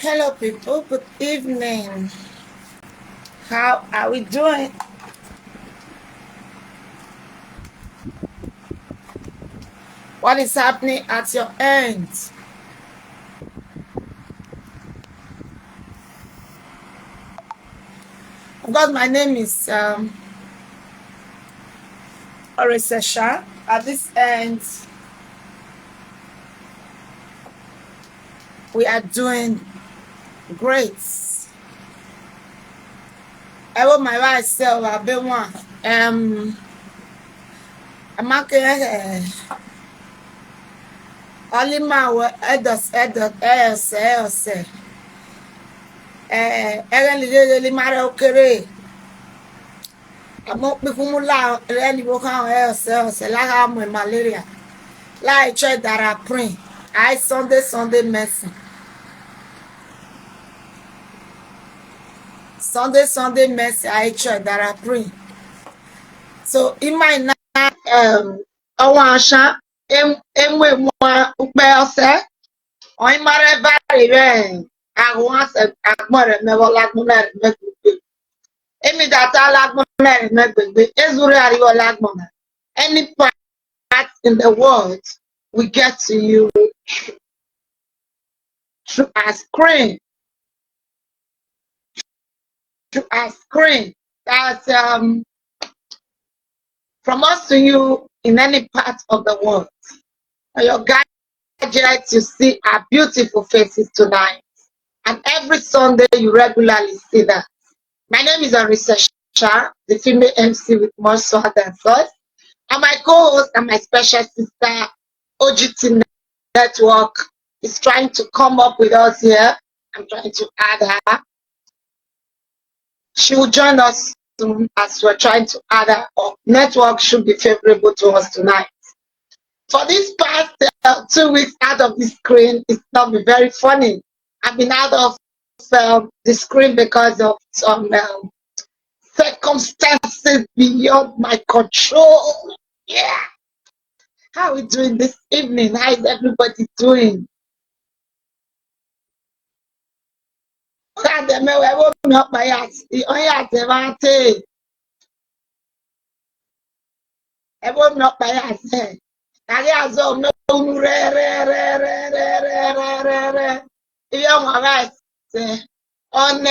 Hello, people. Good evening. How are we doing? What is happening at your end? Of course, my name is Owan O Shan. At this end, we are doing great. I want my wife self. I've been one. I'm okay. Only my edos else. Really matter okay. I'm not becoming loud. Really, work on else. Like I'm with malaria. Like church that I pray. I Sunday mercy. Sunday mercy. I church that I pray. So in my night, Owan O Shan, emwe mwa ukpe ose. On mare bari ben. Agwan se akmore me wala akmore me gbegbe. Emi data la akmore me gbegbe. Ezuri ariwo la akmore. Any part in the world, we get to you through our screen. Through our screen. That's from us to you in any part of the world. Your gadgets, you see our beautiful faces tonight. And every Sunday, you regularly see that. My name is Owan O Shan, the female MC with more swag than sauce. And my co-host and my special sister, OGT Network, is trying to come up with us here. I'm trying to add her. She will join us soon as we're trying to add her up. Network should be favorable to us tonight. For this past 2 weeks out of the screen, it's not been very funny. I've been out of the screen because of some circumstances beyond my control. Yeah. How are we doing this evening? How is everybody doing? Everyone not by us. Tàbí àzọ mẹ́wọ́n rẹ́rẹ́rẹ́rẹ́rẹ́rẹ́rẹ́rẹ́. Ìyá wọn right on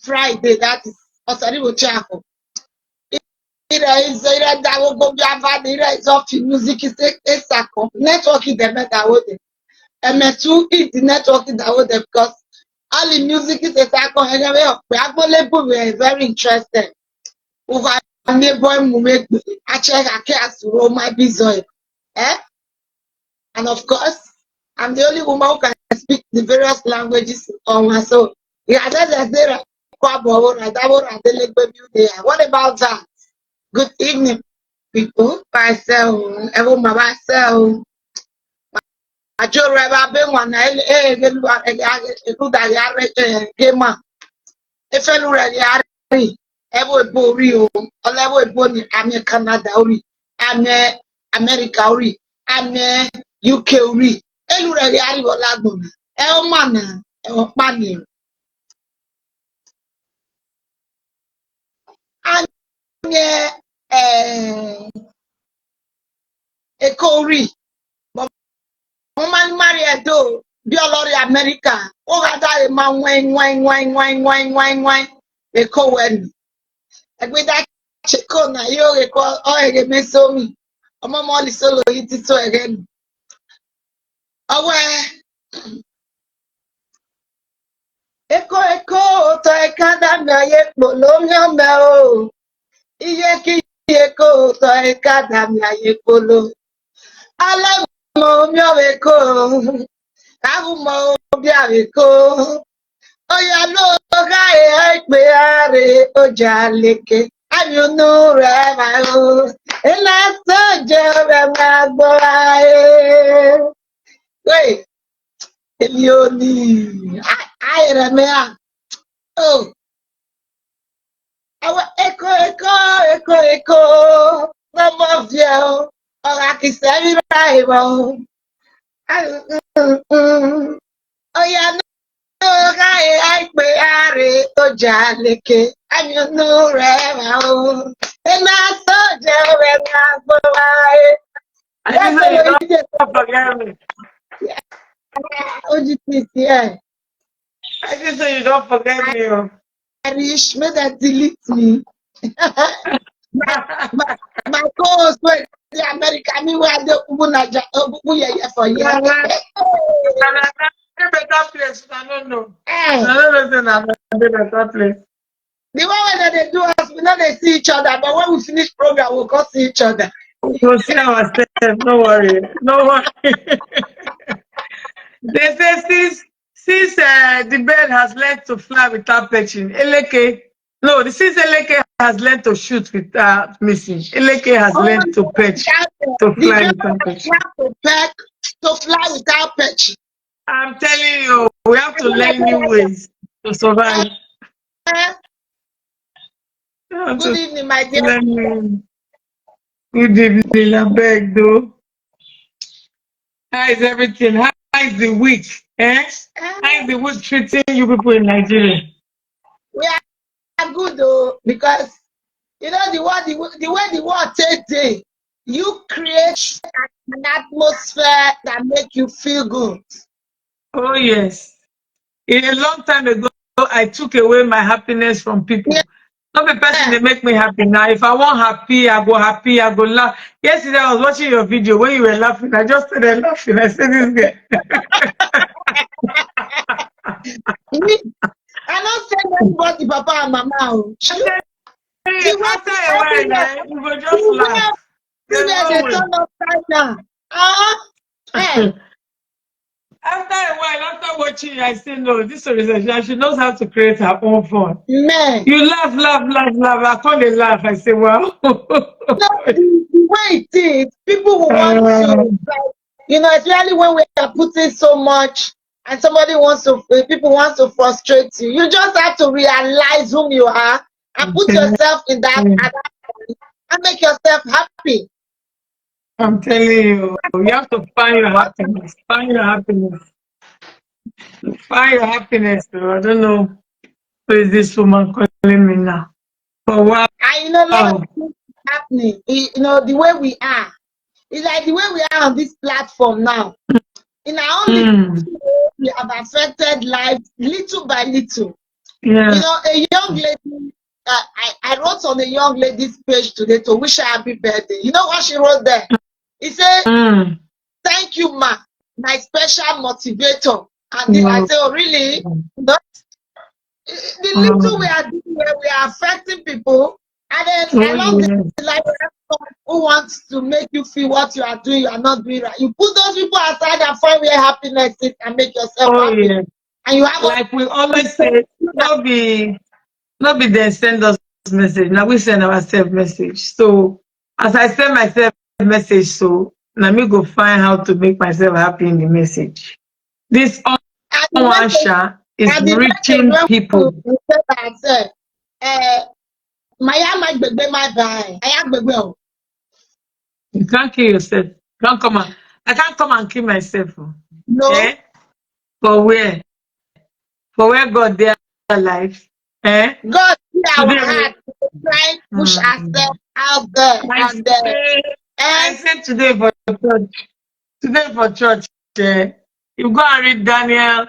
Friday, that is Ọ̀sẹ̀ríwò Chapel. Ìrẹ̀ ìzọ ìrẹ̀ dáwọ́ gbogbo abáde ìrẹ̀ ìzọ fi music ìsàkọ̀. Network ìdẹ̀mẹ́dáwọ́ dẹ̀. Ẹ̀mẹ̀tú ìdí network ìdáwọ́ dẹ̀ because all the music ìsàkọ̀ ẹ̀rẹ́ ọ̀pẹ agbólébù were very interested. Over neighbor mumegbe check as Roma Bizoy. And of course, I'm the only woman who can speak the various languages on my soul. What about that? Good evening, people. Myself, everyone myself. I just remember one game. If you ewo ebo ori o olewo ebo ni ame Canada ori ame America ori ame UK ori elu re ri ariwo lagbon e o mana e o pani anye eko ori mo man marry edo bi olori America o ga da e ma wen eko wen Egbeda cheko na yo reko o ere mesomi. Omo mo li solo yi ti to ere nu. Owe eko to ekada mi aye polo mi ome o. Iye ki eko to ekada mi aye polo. Ale mo mi o eko. Kabu mo bi areko. Oya lo ga e pe are oja leke. Ayunu rẹ̀ máa ń ilé sójú rẹ̀ máa gbọ́ ayé. Wait, èmi ò ní ayé rẹ̀ mi à. Àwọn Èkó lọ́mọ fi ẹ̀ o. Ọ̀rọ̀ àkìsẹ́ rírà ìwọ̀ o. soldier leke. And you know Rema. And I soldier when I go away. I didn't say you don't forget me. Yeah. I didn't say you don't forget me. Oh. Irish, may that delete me. my co-host went the America, me where the Ubunaja, Ubuya for you. Better place. I don't know. I don't know. I'm a better place. The one when they do us, we know they see each other, but when we finish program, we'll go see each other. We'll see ourselves. No worry. No worry. They say since the bird has learned to fly without perching, Eleke. No, since Eleke has learned to shoot without missing, Eleke has learned to perch, to fly without perching. To fly without perching. I'm telling you, we have to learn new ways to survive. Good evening, my dear. Good evening, I beg though. How is everything? How is the week? How is the week treating you people in Nigeria? We are good though, because you know the way the world takes you create an atmosphere that make you feel good. Oh yes. A long time ago, I took away my happiness from people. Yeah. Not the person they make me happy. Now, if I want happy, I go laugh. Yesterday, I was watching your video when you were laughing. I just started laughing. I said, this guy. I don't say anybody, Papa and Mama. After a while, you will just laugh. After a while, after watching you, I say, no, this organization, she knows how to create her own fun. Man. You laugh. I call it laugh. I say, wow. The way it is, people will want to, like, you know, especially when we are putting so much and people want to frustrate you. You just have to realize whom you are and put yourself in that and make yourself happy. I'm telling you, you have to find your happiness. Find your happiness. Find your happiness, though. I don't know who is this woman calling me now. But wow. I know a lot of things happening. You know, the way we are. It's like the way we are on this platform now. In our own we have affected life little by little. Yeah. You know, a young lady, I wrote on a young lady's page today to wish her happy birthday. You know what she wrote there? It said, thank you, ma, my special motivator. And I said, oh, really? No? The little we are doing, we are affecting people. And then along the line, who wants to make you feel what you are doing, you are not doing right. You put those people aside and find where happiness is and make yourself happy. Yeah. And you have like we always say, not be then send us message. Now we send ourselves message. So as I send myself message, so now me go find how to make myself happy in the message. This Owan O Shan is reaching people. You can't kill yourself. Don't come on. I can't come and kill myself. No. Eh? For where? For where God they are alive. Eh? God see our heart. Try push ourselves out there. I said today for church. Today for church, you go and read Daniel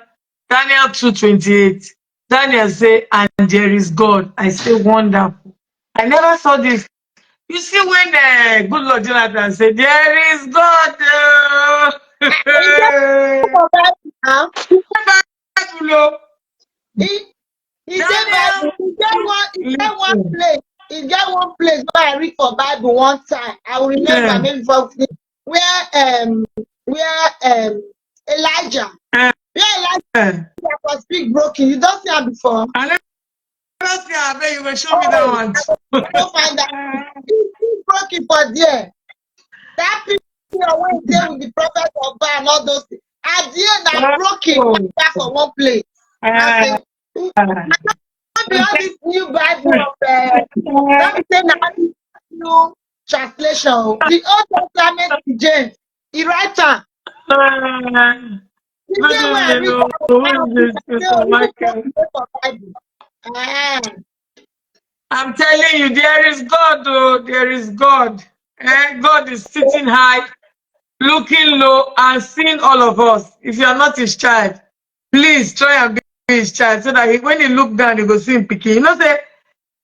2:28. Daniel say, and there is God. I say, wonderful. I never saw this. You see when good Lord Jonathan said, there is God. He get one place where I read for Bible one time. I will remember maybe for where Elijah was speak broken. You don't see her before. I never see her. You will show me that one. I don't find that. He's broken for there. That people when they with the prophet of God and all those things. At the end, I'm broken back for one place. I say, all this new Bible of don't say now new translation. The Old Testament James, he write am. Ah, I'm telling you, there is God, oh, there is God. God is sitting high, looking low, and seeing all of us. If you are not his child, please try and be his child so that when he look down, he go see him picking. You know, say,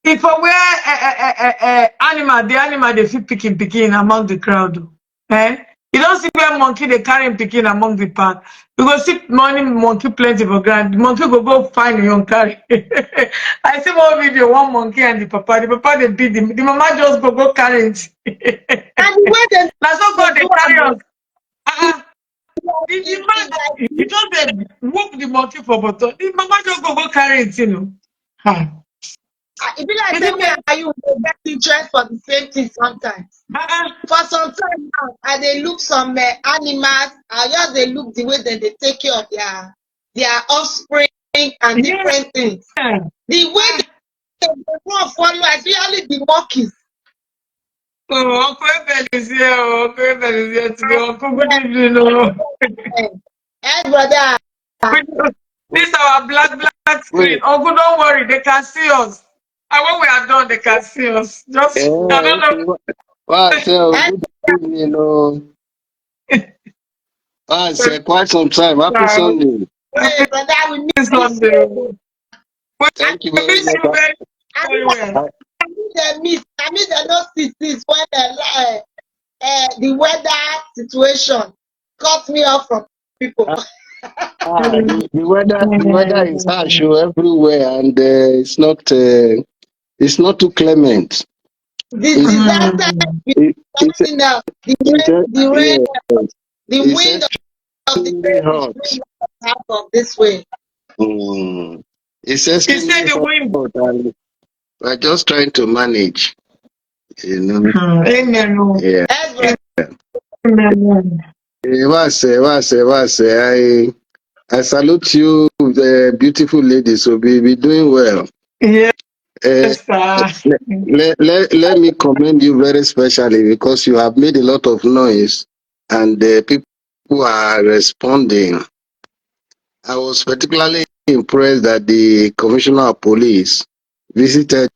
if I wear animal, the animal they fit picking among the crowd. Eh? You don't see where monkey they carry him picking among the pack. You go see money monkey plenty for ground. The monkey go find him and carry. I see one video, one monkey and the papa. The papa they beat him. The mama just go carry it. and the way Now so they God they do carry am, us. Uh-uh. The it man like he just they whoop the monkey for bottom. The mama just go carry it, you know. Huh. e be like It say is me and you dey get interest for the same thing sometimes. uh-uh. For some time now, I dey look some animals. I just dey look the way dem dey take care of their offspring and Yeah. different things. The way dem dey run follow, especially the monkeys. Oh, Uncle Abel is here. Oh, Uncle Abel is here today. Uncle, good evening. Oh. Hey brother, This is our black screen. Wait, Uncle, don't worry. They can see us. And when we are done, they can see us. Just, I don't know. okay. Well, hey good evening. Quite some time. Happy Sunday. Happy brother, we miss Sunday. you. We Thank you very miss much. you very, I very mean, well. I mean dem no see since when the weather situation cut me off from people. The weather is harsh everywhere, and it's not too clement. The It's disaster Mm. is it, it's coming now. it's The rain, yeah, the it's wind of the extremely rain is hot. blowing half of this way. Mm. It's He said extremely the wind. hot, and we're just trying to manage. You know. Amen. Oh. Yeah. Ezra, Amen. I salute you, the beautiful lady. So be doing well. Yes, Uh, sir. let me commend you very specially because you have made a lot of noise and people are responding. I was particularly impressed that the commissioner of police visited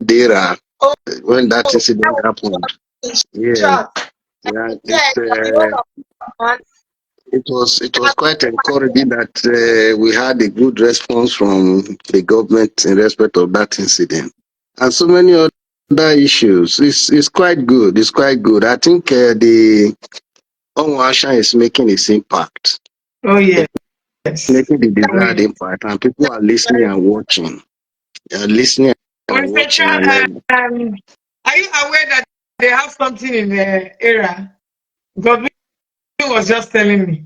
Dera oh, when that that incident was happened. in Yeah, short. yeah, He said for the whole of this month, it was quite encouraging that we had a good response from the government in respect of that incident, and so many other issues. It's quite good. It's quite good. I think the Owan O Shan is making its impact, Oh, yes. making the Oh, desired yes. impact, and people are listening very and watching. They are listening and Mr. watching, and Are you aware that they have something in the area? God was just telling me.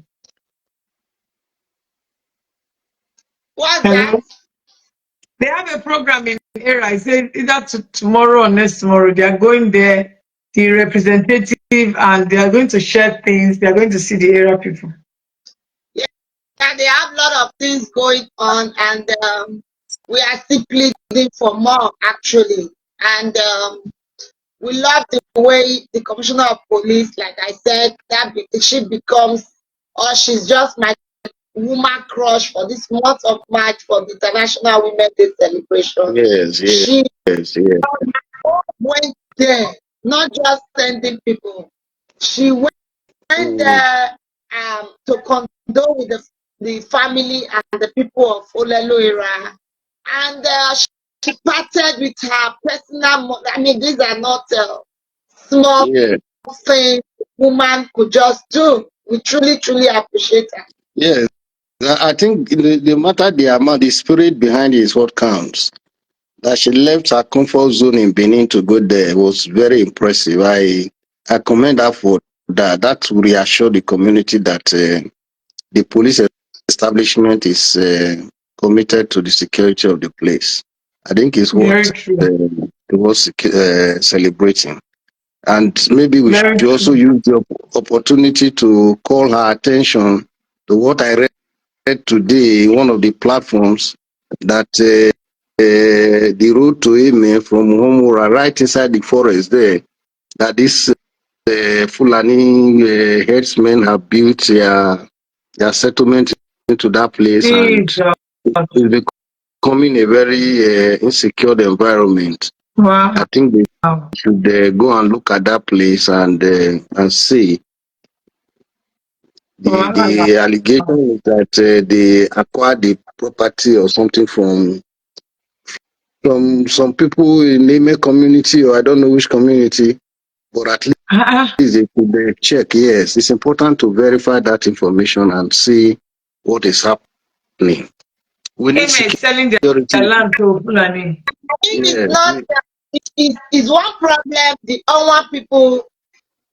what's that? Hello? They have a program in area. I said either tomorrow or next tomorrow. They are going there, the representative, and they are going to share things. They are going to see the area people. Yeah, they have a lot of things going on, and we are still pleading for more actually. And we love the way the commissioner of police, like I said, she becomes, or she's just my woman crush for this month of March for the International Women's Day celebration. yes, She yes, yes, went there, not just sending people. She went mm, there to condole with the family and the people of Olelo era. And she parted with her personal, I mean, these are not small yeah, things woman could just do. We truly, truly appreciate her. yes. I think the matter, the amount, the spirit behind it is what counts. That she left her comfort zone in Benin to go there was very impressive. I commend her for that. That will reassure the community that the police establishment is committed to the security of the place. I think it's what Very true. it was celebrating. And maybe we Very should also true. use the opportunity to call her attention to what I read today in one of the platforms that the road to Eme from Homura, right inside the forest there, that this Fulani herdsmen have built their settlement into that place, and Jesus. it's becoming a very insecure environment. Wow. I think they should go and look at that place and see. Wow. The allegation is that they acquired the property or something from some people in the Ime community, or I don't know which community, but at least they could check. Yes, it's important to verify that information and see what is happening. We need Ime is selling their security. land to Fulani. I think Yes. it's not. It's one problem the Owan people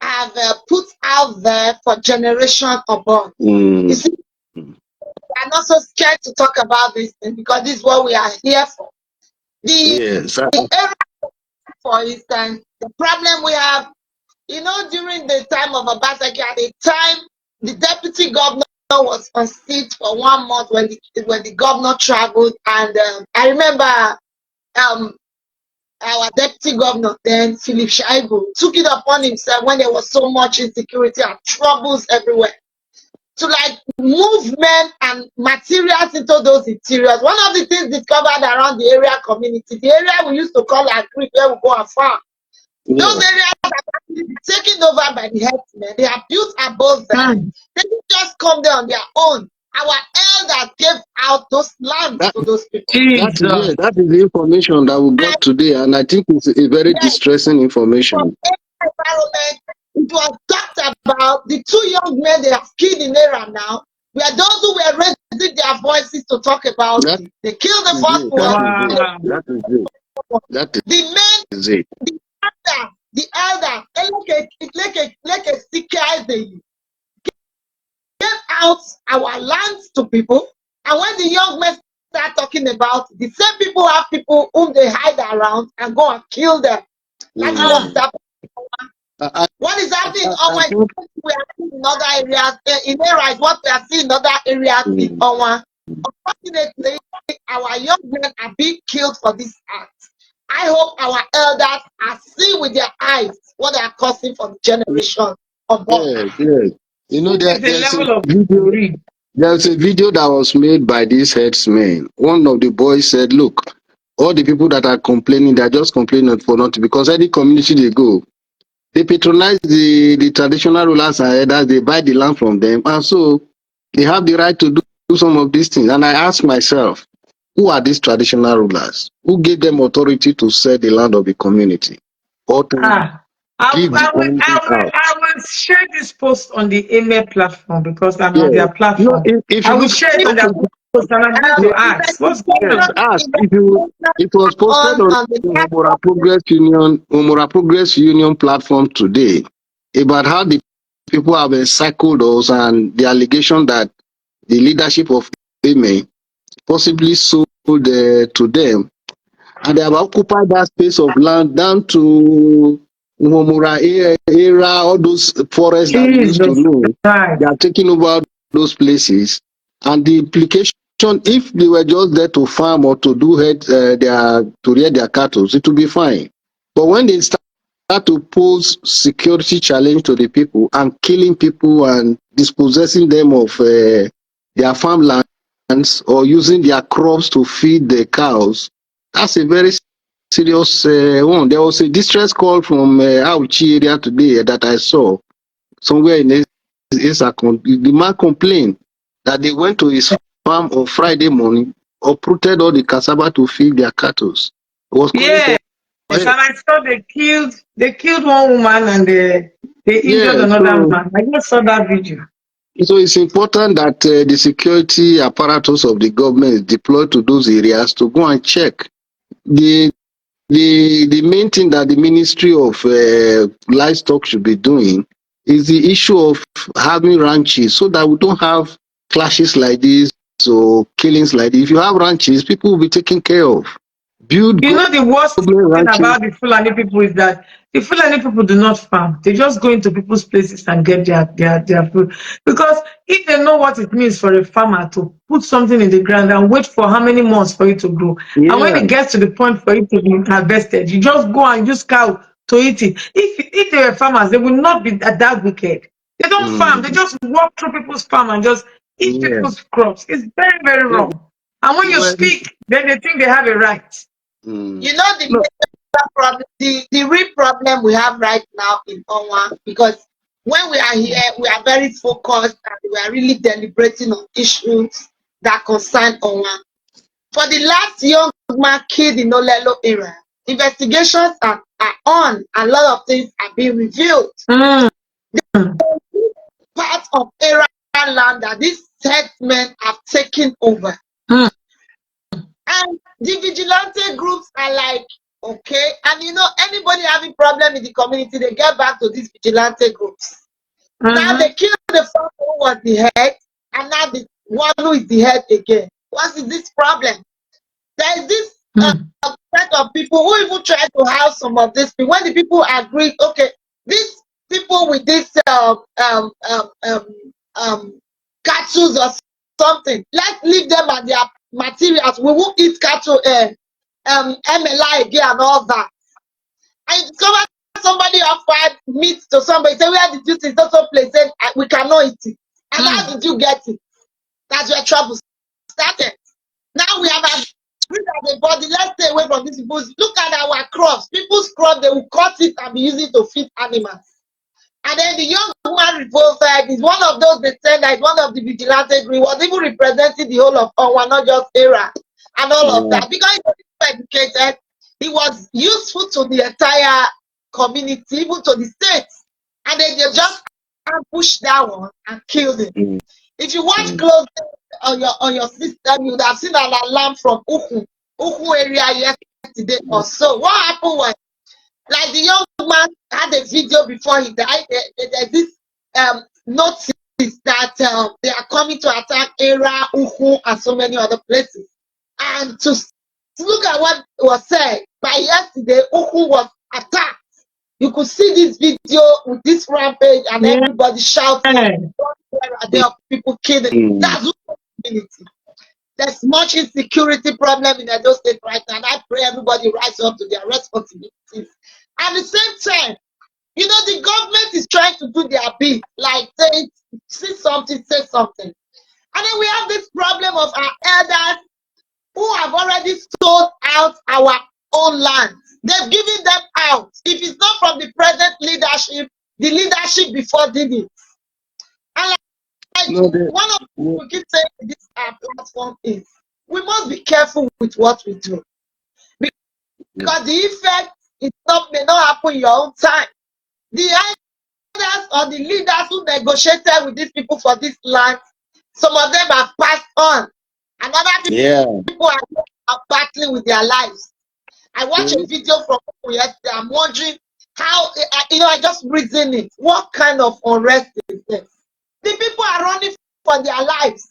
have put out there for generation upon. You see, we are not so scared to talk about this thing because this is what we are here for. Yes. The area, for instance, the problem we have, during the time of Obaseki, at the time the deputy governor was on seat for 1 month when the governor traveled, and I remember our deputy governor then, Philip Shaibu, took it upon himself when there was so much insecurity and troubles everywhere to move men and materials into those interiors. One of the things discovered around the area community, the area we used to call our creek where we go and farm, those areas are actually taken over by the herdsmen. They are built above them. They didn't just come there on their own. Our elders gave out those lands to those people. That is the information that we got today, and I think it's a very distressing information. Environment, it was talked about. The 2 young men they have killed in Era now were those who were raising their voices to talk about it. They killed the first one. That is it. The men, the elder, gave out our lands to people, and when the young men start talking about it, the same people have people whom they hide around and go and kill them. That's what is happening. What is happening in Owan? We are seeing in other areas. In Era is what we are seeing in other areas in Owan. Unfortunately, our young men are being killed for this act. I hope our elders are seeing with their eyes what they are causing for the generation of boys. Yes. There's a video that was made by these headsmen. One of the boys said, look, all the people that are complaining, they're just complaining for nothing, because any community they go, they patronize the traditional rulers and elders, they buy the land from them, and so they have the right to do some of these things. And I ask myself, who are these traditional rulers? Who gave them authority to sell the land of the community? Or to give the community out? I will share this post on the email platform because I'm on their platform. If I will share it on their post, and I'm going to ask. What's going on? It was posted on the Omora Progress Union platform today about how the people have encircled us and the allegation that the leadership of Eme possibly sold to them, and they have occupied that space of land down to Omora area, all those forests that we used to know. They are taking over those places, and the implication, if they were just there to farm or to do to rear their cattle, it would be fine. But when they start to pose security challenge to the people and killing people and dispossessing them of their farmlands or using their crops to feed the cows, that's a very serious one. There was a distress call from Auchi area today that I saw somewhere in Isakon. The man complained that they went to his farm on Friday morning, uprooted all the cassava to feed their cattle. Yes, and I saw they killed one woman and they injured another man. I just saw that video. So it's important that the security apparatus of the government is deployed to those areas to go and check. The main thing that the Ministry of Livestock should be doing is the issue of having ranches, so that we don't have clashes like this or killings like this. If you have ranches, people will be taken care of. The worst thing about the Fulani people is that the Fulani people do not farm. They just go into people's places and get their food. Because if they know what it means for a farmer to put something in the ground and wait for how many months for it to grow, and when it gets to the point for it to be harvested, you just go and use cow to eat it. If they were farmers, they would not be that wicked. They don't farm. They just walk through people's farm and just eat people's crops. It's very, very wrong. And when you Well, speak, then they think they have a right. You know the no. major problem, the real problem we have right now in Onwa, because when we are here, we are very focused and we are really deliberating on issues that concern Onwa. For the last young man killed in Olelo area, investigations are on, and a lot of things are being revealed. Mm. Part of area land that these herdsmen have taken over. Mm. And the vigilante groups are like, okay, and you know, anybody having problem in the community, they get back to these vigilante groups. Now they kill the father who was the head, and now the one who is the head again. What is this problem? There is this set of people who even try to house some of these people. When the people agree, okay, these people with this cattle or something, let's leave them at their materials. We won't eat cattle, MLI again and all that. And somebody offered meat to somebody, say, where did you see so place? Said, we cannot eat it. And how did you get it? That's where trouble started. Now we have agreed as a body, let's stay away from these people. Look at our crops. People's crops, they will cut it and be using it to feed animals. And then the young man revolted is one of those they said that is one of the vigilante group, was even representing the whole of Onwa, not just era, and all of that. Because he was educated, he was useful to the entire community, even to the states. And then they just pushed that one and killed him. If you watch closely on your system, you would have seen an alarm from Uhu area yesterday or so. What happened was, like the young man had a video before he died. There's this notice that they are coming to attack Era, Uhu, and so many other places. And to look at what was said, by yesterday, Uhu was attacked. You could see this video with this rampage and everybody shouting. There are people killing. That's Uhu community. There's much insecurity problem in Edo State right now, and I pray everybody rise up to their responsibilities. At the same time, you know, the government is trying to do their bit, like say something, say something. And then we have this problem of our elders who have already sold out our own land. They've given them out. If it's not from the present leadership, the leadership before did it. And one of the people keep saying this platform is, we must be careful with what we do. Because the effect may not happen in your own time. The elders or the leaders who negotiated with these people for this land, some of them have passed on. And other people are battling with their lives. I watched a video from yesterday. I'm wondering how, I just reason it. What kind of unrest is this? The people are running for their lives.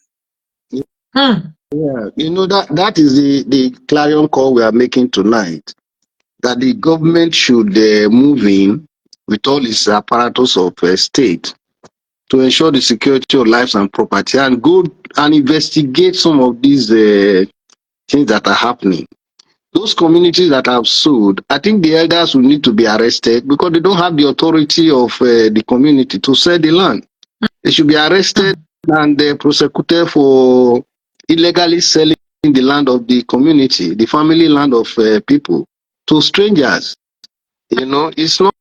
Yeah, that is the clarion call we are making tonight. That the government should move in with all its apparatus of state to ensure the security of lives and property, and go and investigate some of these things that are happening. Those communities that have sued, I think the elders will need to be arrested because they don't have the authority of the community to sell the land. They should be arrested and prosecuted for illegally selling the land of the community, the family land of people, to strangers. It's not,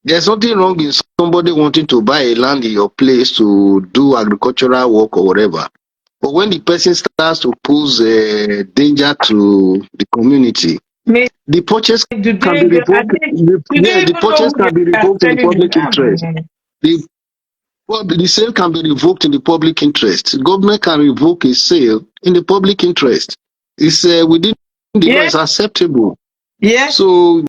there's nothing wrong in somebody wanting to buy a land in your place to do agricultural work or whatever. But when the person starts to pose danger to the community, the purchase can be revoked. The purchase can be revoked in the public interest. The sale can be revoked in the public interest. Government can revoke a sale in the public interest. It's within the law, it's acceptable. So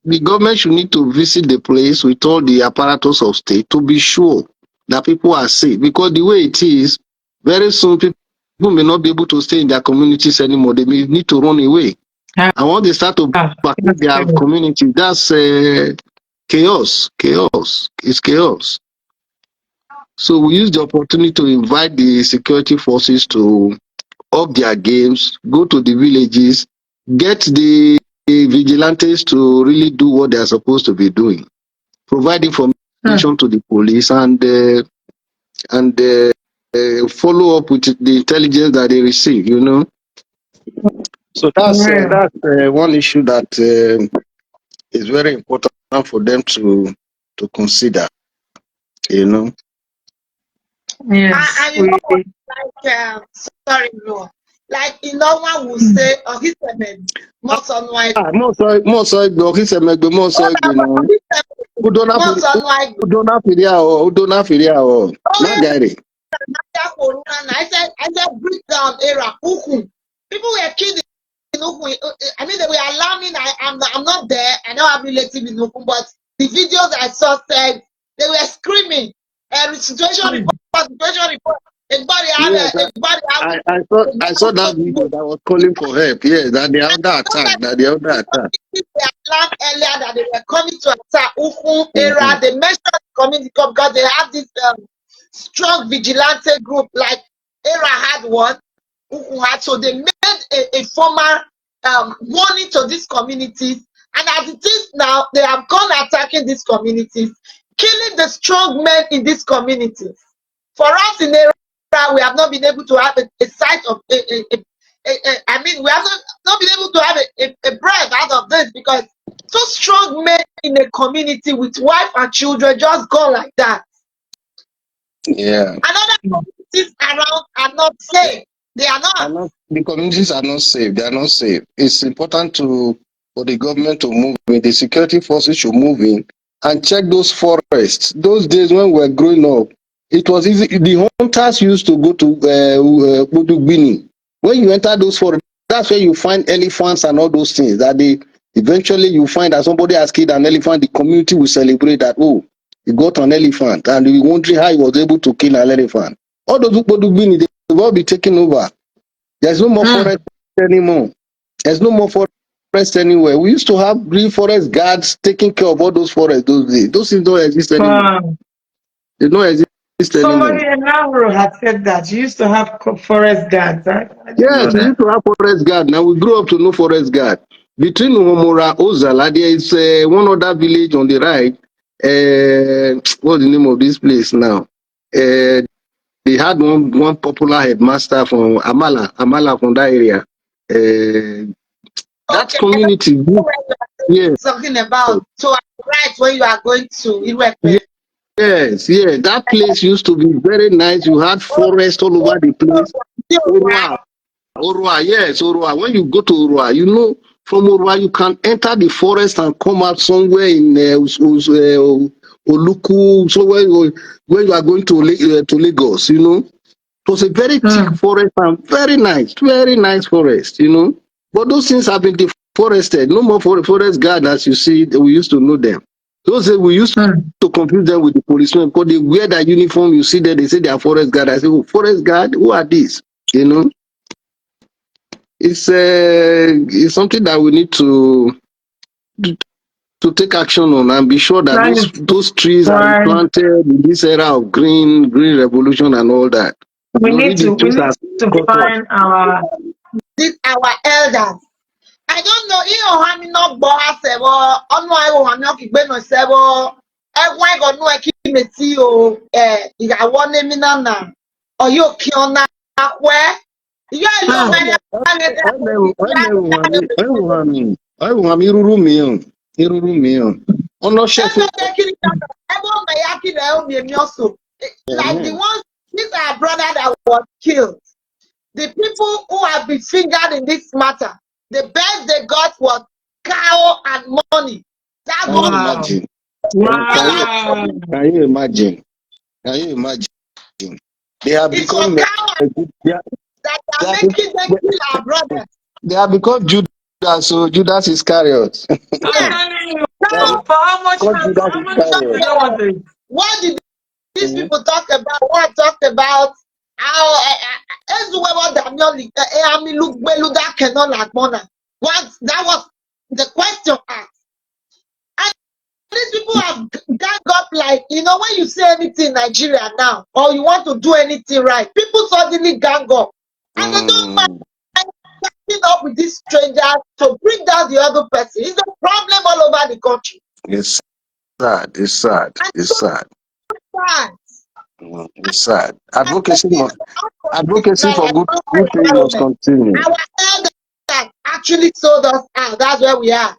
the government should need to visit the place with all the apparatus of state to be sure that people are safe. Because the way it is, very soon people may not be able to stay in their communities anymore. They may need to run away. And once they start to back in their community, that's chaos. It's chaos. So we use the opportunity to invite the security forces to up their games, go to the villages, get the vigilantes to really do what they are supposed to be doing, provide information to the police, and follow up with the intelligence that they receive. So that's one issue that is very important for them to consider. Yes. And you know what? Like, sorry, no. Like, one will say, oh, he's a man. Most unlike. More so igbe he se megbe more so igbe now. Udona firia o. Na gari. I said, break down era. People were killed in Ukun. I mean, they were alarming. I'm not there. I don't have relatives in Ukun, but the videos I saw said they were screaming. Situation report. Yes, I saw that video that was calling for help. Yes, that they are under attack. They alarmed earlier that they were coming to attack Ukun era. They mentioned the community because they have this strong vigilante group like era had one. So they made a formal warning to these communities, and as it is now, they have gone attacking these communities, killing the strong men in these communities. For us in Era, we have not been able to have a sight of I mean, we have not been able to have a breath out of this because two strong men in a community with wife and children just gone like that. Yeah. Another communities around are not safe. They are not. The communities are not safe. They are not safe. It's important for the government to move in. The security forces should move in and check those forests. Those days when we were growing up, it was easy. The hunters used to go to Budugbini. When you enter those forests, that's where you find elephants and all those things. That eventually you find that somebody has killed an elephant. The community will celebrate that. Oh, he got an elephant, and we wondering how he was able to kill an elephant. All those Budugbini, they will be taken over. There's no more forest anymore. There's no more forest anywhere. We used to have green forest guards taking care of all those forests those days. Those things don't exist anymore. They don't exist anymore. Somebody in Nauru had said that. You used to have forest guards. Yes, we used to have forest guard. Now we grew up to know forest guard. Between Uhomora, Ozala, there is one other village on the right. What's the name of this place now? They had one popular headmaster from Amala from that area. That community. Yes. Something about so right when you are going to Iwepe. Yes, that place used to be very nice. You had forest all over the place. Orua, yes, Orua. When you go to Orua, from Orua you can enter the forest and come out somewhere in Oluku, somewhere when you are going to Lagos, It was a very thick forest and very nice forest, But those things have been deforested. No more forest guard as you see. We used to know them. Those we used to confuse them with the policemen because they wear that uniform. You see that they say they are forest guard. I say, oh, forest guard, who are these? It's something that we need to take action on and be sure that those trees are planted in this era of green revolution and all that. We need to find our elders. I don't know. Hami not boha sebo. Ono ayo hami okigbe no sebo. Ewa ego no ekimeti o. Ìyàwó nemi nana. Oyo kiona akwe. Iyo ilo mene. Ayo hami iruru mi. Ono chef. Like the ones, these are brothers that were killed. The people who have been fingered in this matter, the best they got was cow and money. That was wow. Can you imagine? They have become that are making them kill our brothers. They have become Judas, so Judas Iscariot. What did these people talk about? What talked about how that was the question asked. And these people have gang up like, when you say anything in Nigeria now, or you want to do anything right, people suddenly gang up. And they don't mind catching up with these strangers to bring down the other person. It's a problem all over the country. It's sad. It's sad. It's sad. Advocacy It's must advocacy for not good like good thing must environment. continue. Our elders actually sold us out. That's where we are.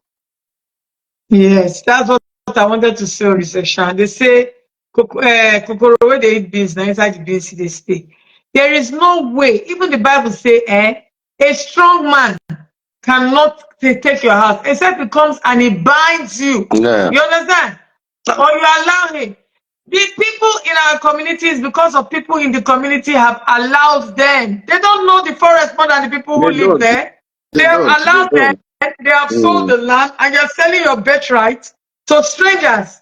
Yes, that's what I wanted to say, recession. They say kokoro where they eat beans, now inside the beans they stay. There is no way, even the Bible say, a strong man cannot take your house, except he comes and he binds you. Yeah. You understand? Or you allow him. The people in our communities, because of people in the community have allowed them. They don't know the forest more than the people who They live don't. there. They They have don't. They allowed them. don't. They have sold Mm. the land, and you're selling your birthright to strangers,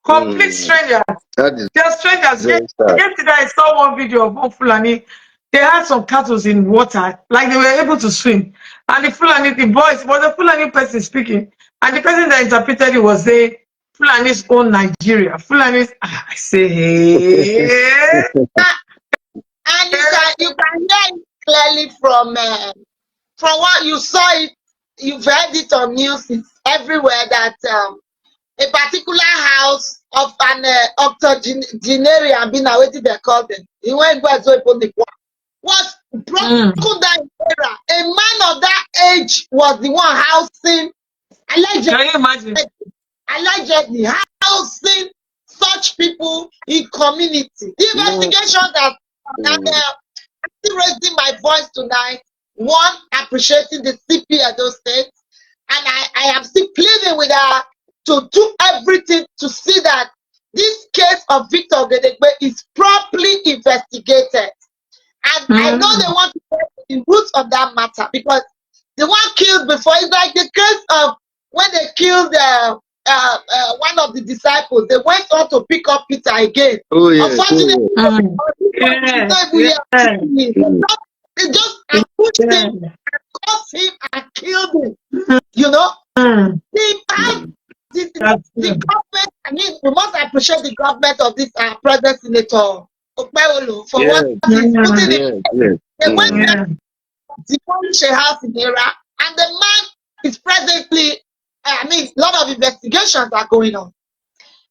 complete Mm. strangers. That is They're strangers. very sad. Yesterday, I saw one video of one Fulani. They had some cattle in water, like they were able to swim. And the Fulani, the voice was a Fulani person speaking. And the person that interpreted it was saying, Fulani's own Nigeria. Fulani's, I say, hey. And you can hear it clearly from what you saw it, you've heard it on news, it's everywhere that a particular house of an octogenarian being awaited they call them. He went back to open the was broken down in era. A man of that age was the one housing allegedly, Can you imagine? allegedly housing such people in community. The investigation that and still raising my voice tonight. One, appreciating the CP of those states, and I am still pleading with her to do everything to see that this case of Victor Gedegbe is properly investigated. And I know they want to get to the roots of that matter because the one killed before is like the case of when they killed one of the disciples. They went on to pick up Peter again. Oh yes. Unfortunately, they just pushed him and caught him and killed him. You know, the government. I mean, we must appreciate the government of this present senator Okpewolo for what he's putting in. They went there to demolish a house in Era, and the man is presently. I mean, a lot of investigations are going on.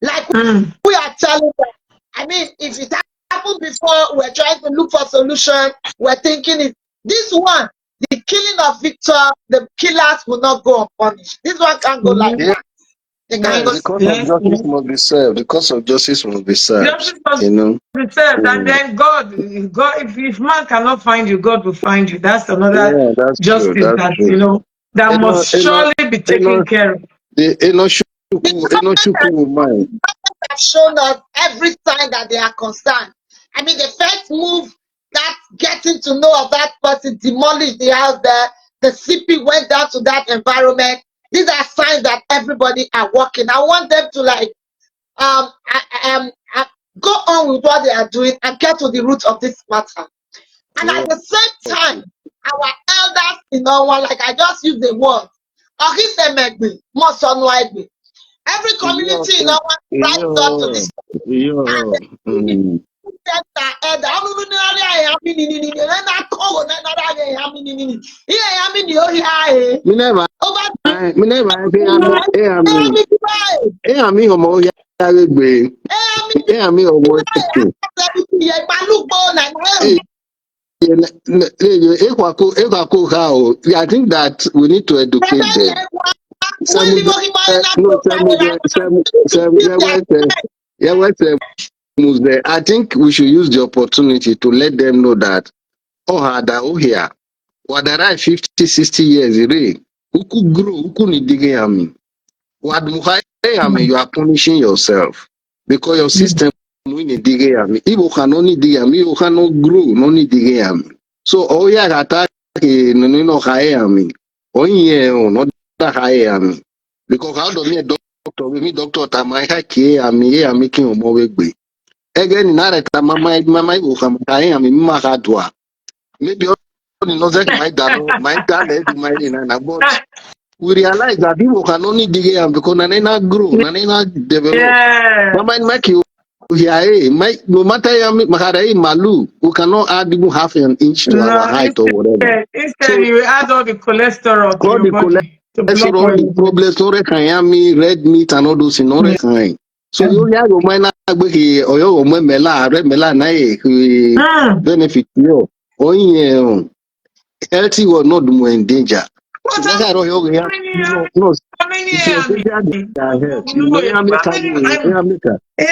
Like we are telling them. I mean, if it happened before, we're trying to look for solution. We're thinking it. This one, the killing of Victor, the killers will not go unpunished. This one can't go like that. They can't go. Because of justice must be served. Because of justice must be served. Justice must You know. be served, and then God, if man cannot find you, God will find you. That's another that's justice true, that's that true. that must surely be taken care of. Mind. Have shown us every sign that they are concerned. I mean, the first move that getting to know of that person demolished the house there. The CP went down to that environment. These are signs that everybody are working. I want them to like go on with what they are doing and get to the root of this matter. And at the same time, our elders in Owan, like I just used the word, every community in Owan rises up to this. I think that we need to educate them. I think we should use the opportunity to let them know that here, what there are 50, 60 years, who could grow, who could dig yami. What you are punishing yourself because your system need dig yami. If you can only dig yami, you cannot grow, no need dig yami. So all you attack no yami. Only not that yami. Because how do me doctor tamai yami king of Mowegbe. Again, in other time, my will come. I am in Mahadwa. Maybe only knows that my dad, but we realize that people can only dig here because Nanena grow, Nanena develop. Mama make you here, no matter Mahara Malu, we cannot add even half an inch to our height or whatever. Instead, you add all the cholesterol to your body. The problems, no Red meat and all those in no kind. So you ya go mine agbe oyo mo mela re mela na benefit yo. Oyin healthy or not more in danger. So that's how you here. No, if you're danger their health, you know, America,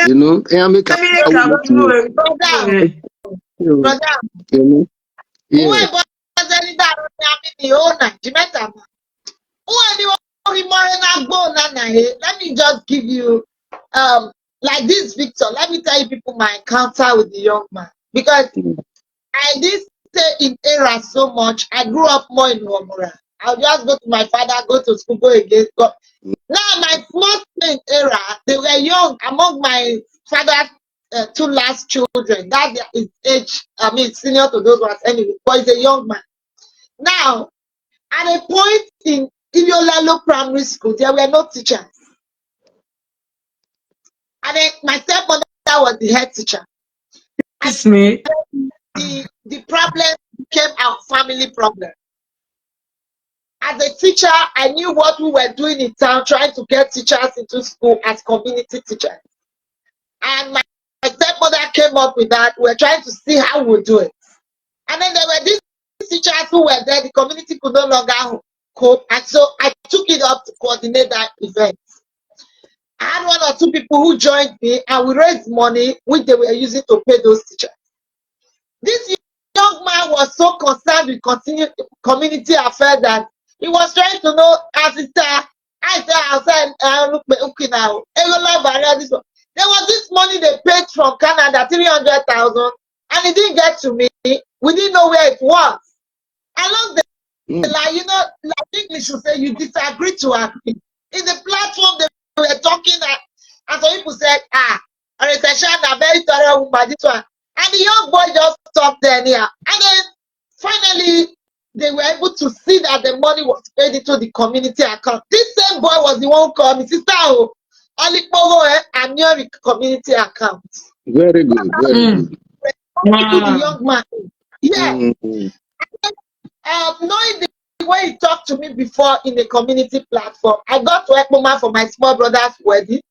you know, America will let you, Brother, you brother, know, who yeah. was any that the owner, Jimeta? Who let me just give you like this, Victor. Let me tell you people my encounter with the young man. Because I did stay in era so much. I grew up more in Womora. I'll just go to my father, go to school, go again. Go. Now my small in era, they were young among my father's two last children. That is age, I mean senior to those ones anyway, but he's a young man. Now, at a point in Iliolalo Primary School, there were no teachers. And then my stepmother was the head teacher. It's me. The problem became our family problem. As a teacher, I knew what we were doing in town, trying to get teachers into school as community teachers. And my stepmother came up with that. We were trying to see how we would do it. And then there were these teachers who were there. The community could no longer cope. And so I took it up to coordinate that event. I had one or two people who joined me, and we raised money which they were using to pay those teachers. This young man was so concerned with community affairs that he was trying to know, there was this money they paid from Canada, 300,000, and it didn't get to me. We didn't know where it was. Along the line, you know, like English would say, you disagree to agree. In the platform, they were talking, and some people said, Areteshan, very thorough woman, this one. And the young boy just stopped there. And then finally, they were able to see that the money was paid into the community account. This same boy was the one who called me, sister, and your community account. Very good, very good. To the young man. Yeah. Knowing the way he talked to me before in the community platform, I got to Ekpoma for my small brother's wedding.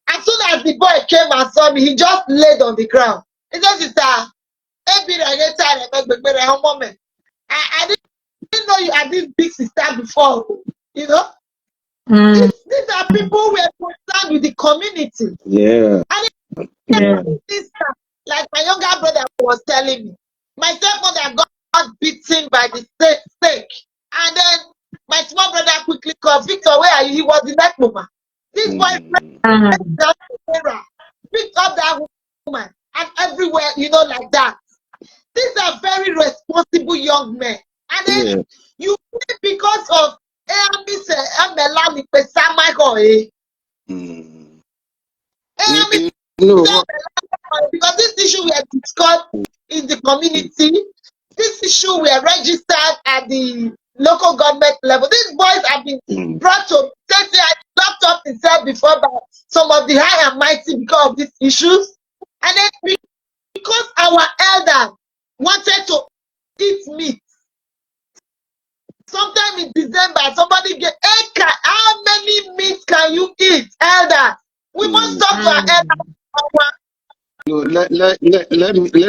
As soon as the boy came and saw me, he just laid on the ground. He said, sister, I didn't know you had this big sister before, you know? These are people who were concerned with the community. Yeah. And like my younger brother was telling me, my stepmother got beaten by the stake. And then my small brother quickly called, Victor, where are you? He was in that woman. This boy picked up that woman and everywhere, you know, like that. These are very responsible young men. And then you because of because this issue we have discussed in the community, this issue we are registered at the local government level. These boys have been brought to state locked up himself before by some of the high and mighty because of these issues. And then because our elders wanted to eat meat. Sometime in December, somebody get, hey, how many meats can you eat, elder? We must talk to our elders. No, let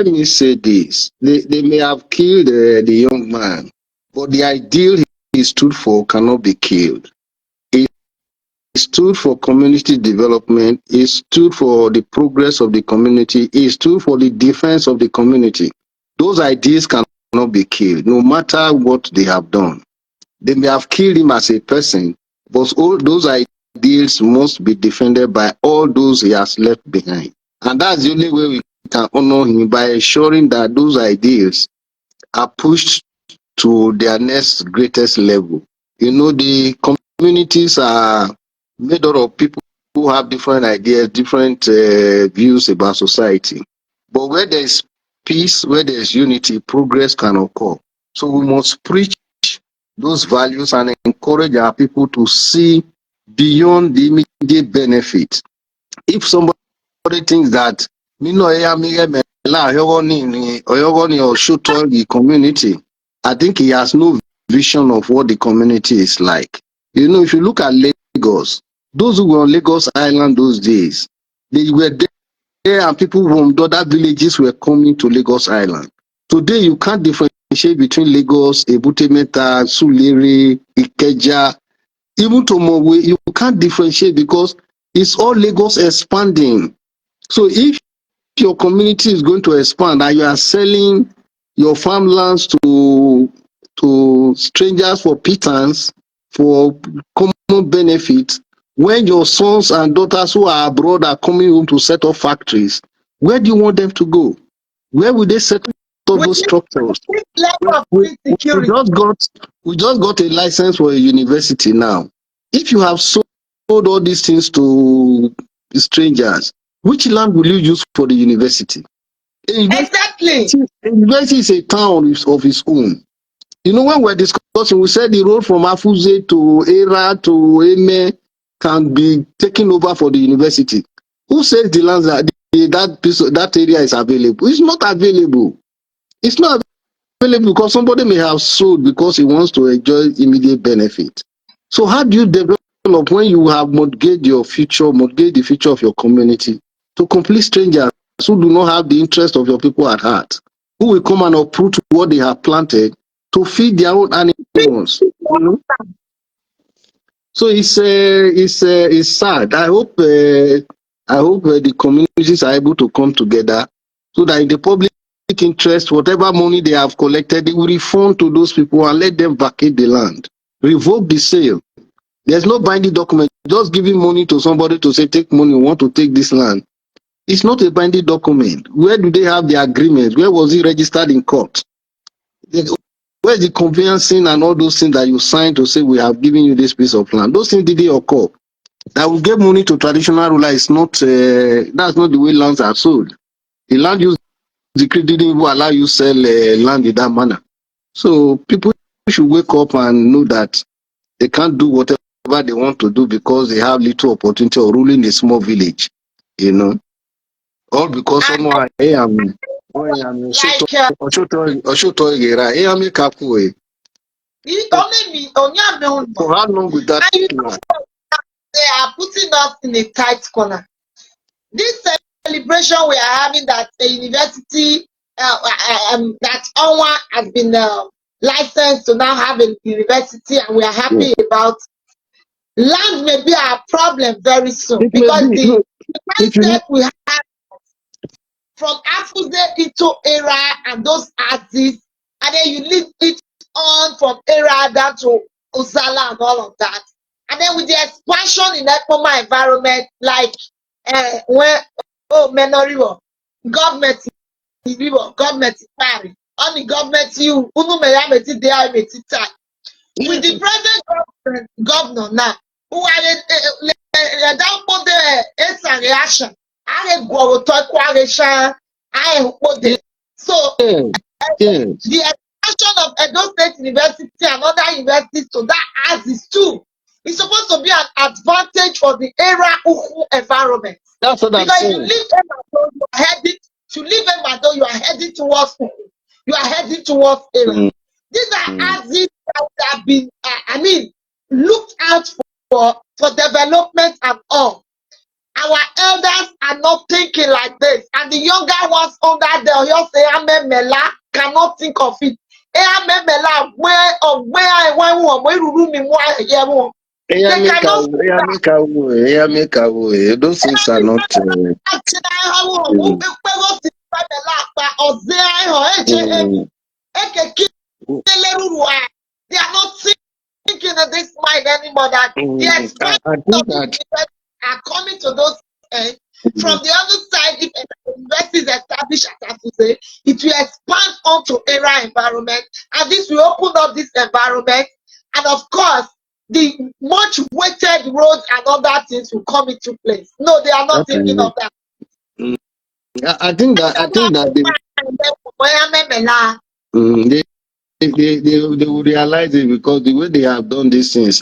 me say this. They may have killed the young man, but the ideal he stood for cannot be killed. He stood for community development. He stood for the progress of the community. He stood for the defense of the community. Those ideas cannot be killed, no matter what they have done. They may have killed him as a person, but all those ideals must be defended by all those he has left behind. And that's the only way we can honor him, by ensuring that those ideals are pushed to their next greatest level. You know, the communities are made up of people who have different ideas, different views about society. But where there is peace, where there is unity, progress can occur. So we must preach those values and encourage our people to see beyond the immediate benefit. If somebody thinks that or should tell the community, I think he has no vision of what the community is like. You know, if you look at Lagos, those who were on Lagos Island those days, They were there and people from other villages were coming to Lagos Island. Today, you can't differentiate between Lagos, Ebute Metta, Sulere, Ikeja, even Tomowe. You can't differentiate because it's all Lagos expanding. So if your community is going to expand and you are selling your farmlands to strangers for pittance, for common benefit, when your sons and daughters who are abroad are coming home to set up factories, where do you want them to go? Where will they set up With those structures? this level of We, we insecurity, just got a license for a university now. If you have sold all these things to strangers, which land will you use for the university? exactly. A university is a town of its own. You know, when we're discussing, we said the road from Afuze to Era to Eme can be taken over for the university. Who says the lands that area is available? It's not available. It's not available because somebody may have sold because he wants to enjoy immediate benefit. So how do you develop when you have mortgaged the future of your community to complete strangers who do not have the interest of your people at heart, who will come and uproot what they have planted to feed their own animals? You know? So it's sad. I hope the communities are able to come together so that in the public interest, whatever money they have collected, they will refund to those people and let them vacate the land, revoke the sale. There's no binding document. Just giving money to somebody to say, take money, we want to take this land. It's not a binding document. Where do they have the agreement? Where was it registered in court? Where's the conveyancing and all those things that you signed to say we have given you this piece of land? Those things didn't occur. That we give money to traditional ruler is not, that's not the way lands are sold. The land use decree didn't even allow you sell land in that manner. So people should wake up and know that they can't do whatever they want to do because they have little opportunity of ruling a small village, you know. All because And someone like Oshoto Igera, Kapue. only me, only me, For how long with that? and you know they are putting us in a tight corner. This celebration we are having that a university that Owan has been licensed to now have a university, and we are happy about. Land may be our problem very soon because the mindset we have from Afuze into Era and those artists, and then you lead it on from Era down to Osala and all of that. And then with the expansion in Ekpoma environment, like when Menoriwo, government party, on the government you with the present governor now, who are down for the instant reaction. I go to talk so the expansion of Edo State University and other universities to that as is too. It's supposed to be an advantage for the Era Uhu environment. That's what I'm because saying. you leave Emado, you are heading to leave Emado, you are heading towards Uhu. You are heading towards Era. These are assets that have been, looked out for development and all. Our elders are not thinking like this, and the younger ones under the Oyo say Mela cannot think of it. Mela, where they cannot. Those things are not. They are not thinking of this mind anymore. That the expansion are coming to those ends. From the other side, if a university is established, as to say, it will expand onto Era environment, and this will open up this environment, and of course, the much weighted roads and other things will come into place. No, they are not thinking of that. I think that they will realize it because the way they have done these things,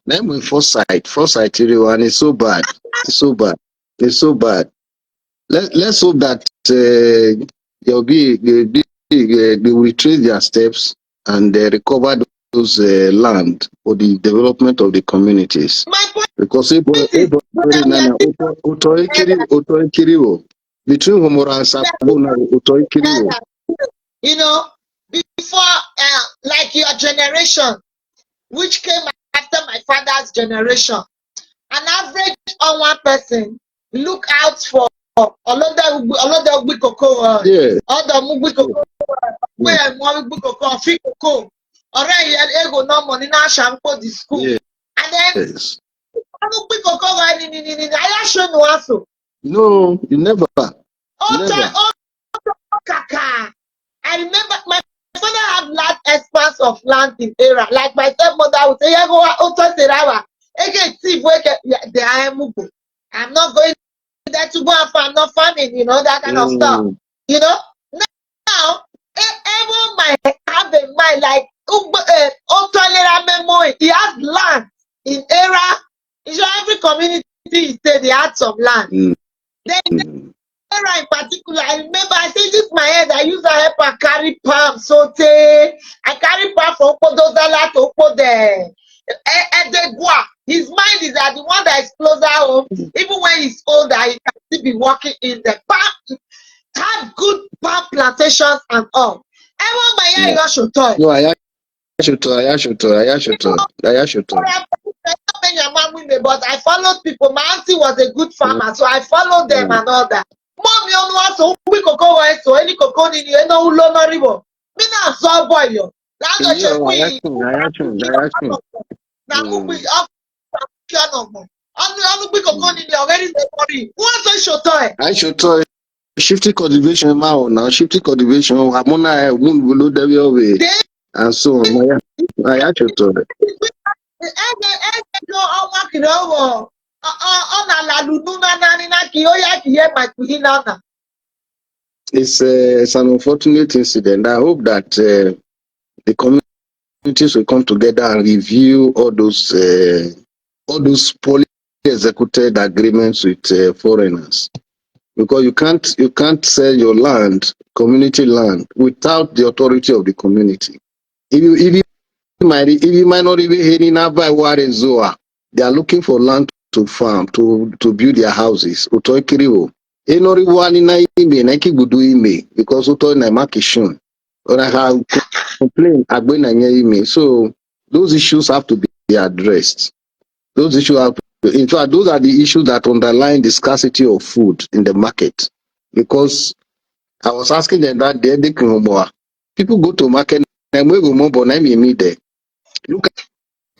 then with foresight, and it's so bad. It's so bad. It's so bad. Let's hope that they will retrace their steps and they recover those land for the development of the communities. My point Because is, brother, we are between Homora and Sabuna, Utoikiriwo. you know, before like your generation, which came after my father's generation, an average on one person look out for another cocoa, other mugbi cocoa, where one cocoa, free cocoa, already ego no money now shampoo the school, and then mugbi cocoa, I show no also. No, you never. Never. I remember my father had large expanse of land in Era. Like my stepmother would say, "Yeah, go out to Serawa. I'm not going there to go and farm, not farming, you know, that kind of stuff. You know, now even my have in mind like he has land in Era. In every community he said they had some land. Then in particular, I remember I say this my head. I use a help and carry palm saute. I carry palm from Podozala to Pode. His mind is that the one that is closer home, even when he's older, he can still be working in the palm. Have good palm plantations and all. I want my hair should toy. No, I should. But I followed people. My auntie was a good farmer, so I followed them and all that. Mom, you know so we cocoa so any cocoa in you know low no river. Me now so boy yo. Now we up piano. I'm we cocoa in you very sorry. What's a short toy? I should toy. Shifty cultivation now. Shifty cultivation. Hamona won't below the way. And so I actually told it. It's an unfortunate incident. I hope that the communities will come together and review all those poorly executed agreements with foreigners, because you can't sell your land, community land, without the authority of the community. If you might not even hearing about Zoa, they are looking for land to farm, to build their houses. Utoikiriwo. Enoriwani na ime na kigudu ime because uto na makishun. Or I have complained agbena ime. So those issues have to be addressed. Those issues have to, in fact, those are the issues that underline the scarcity of food in the market. Because I was asking them that day, people go to market and we go more there. Look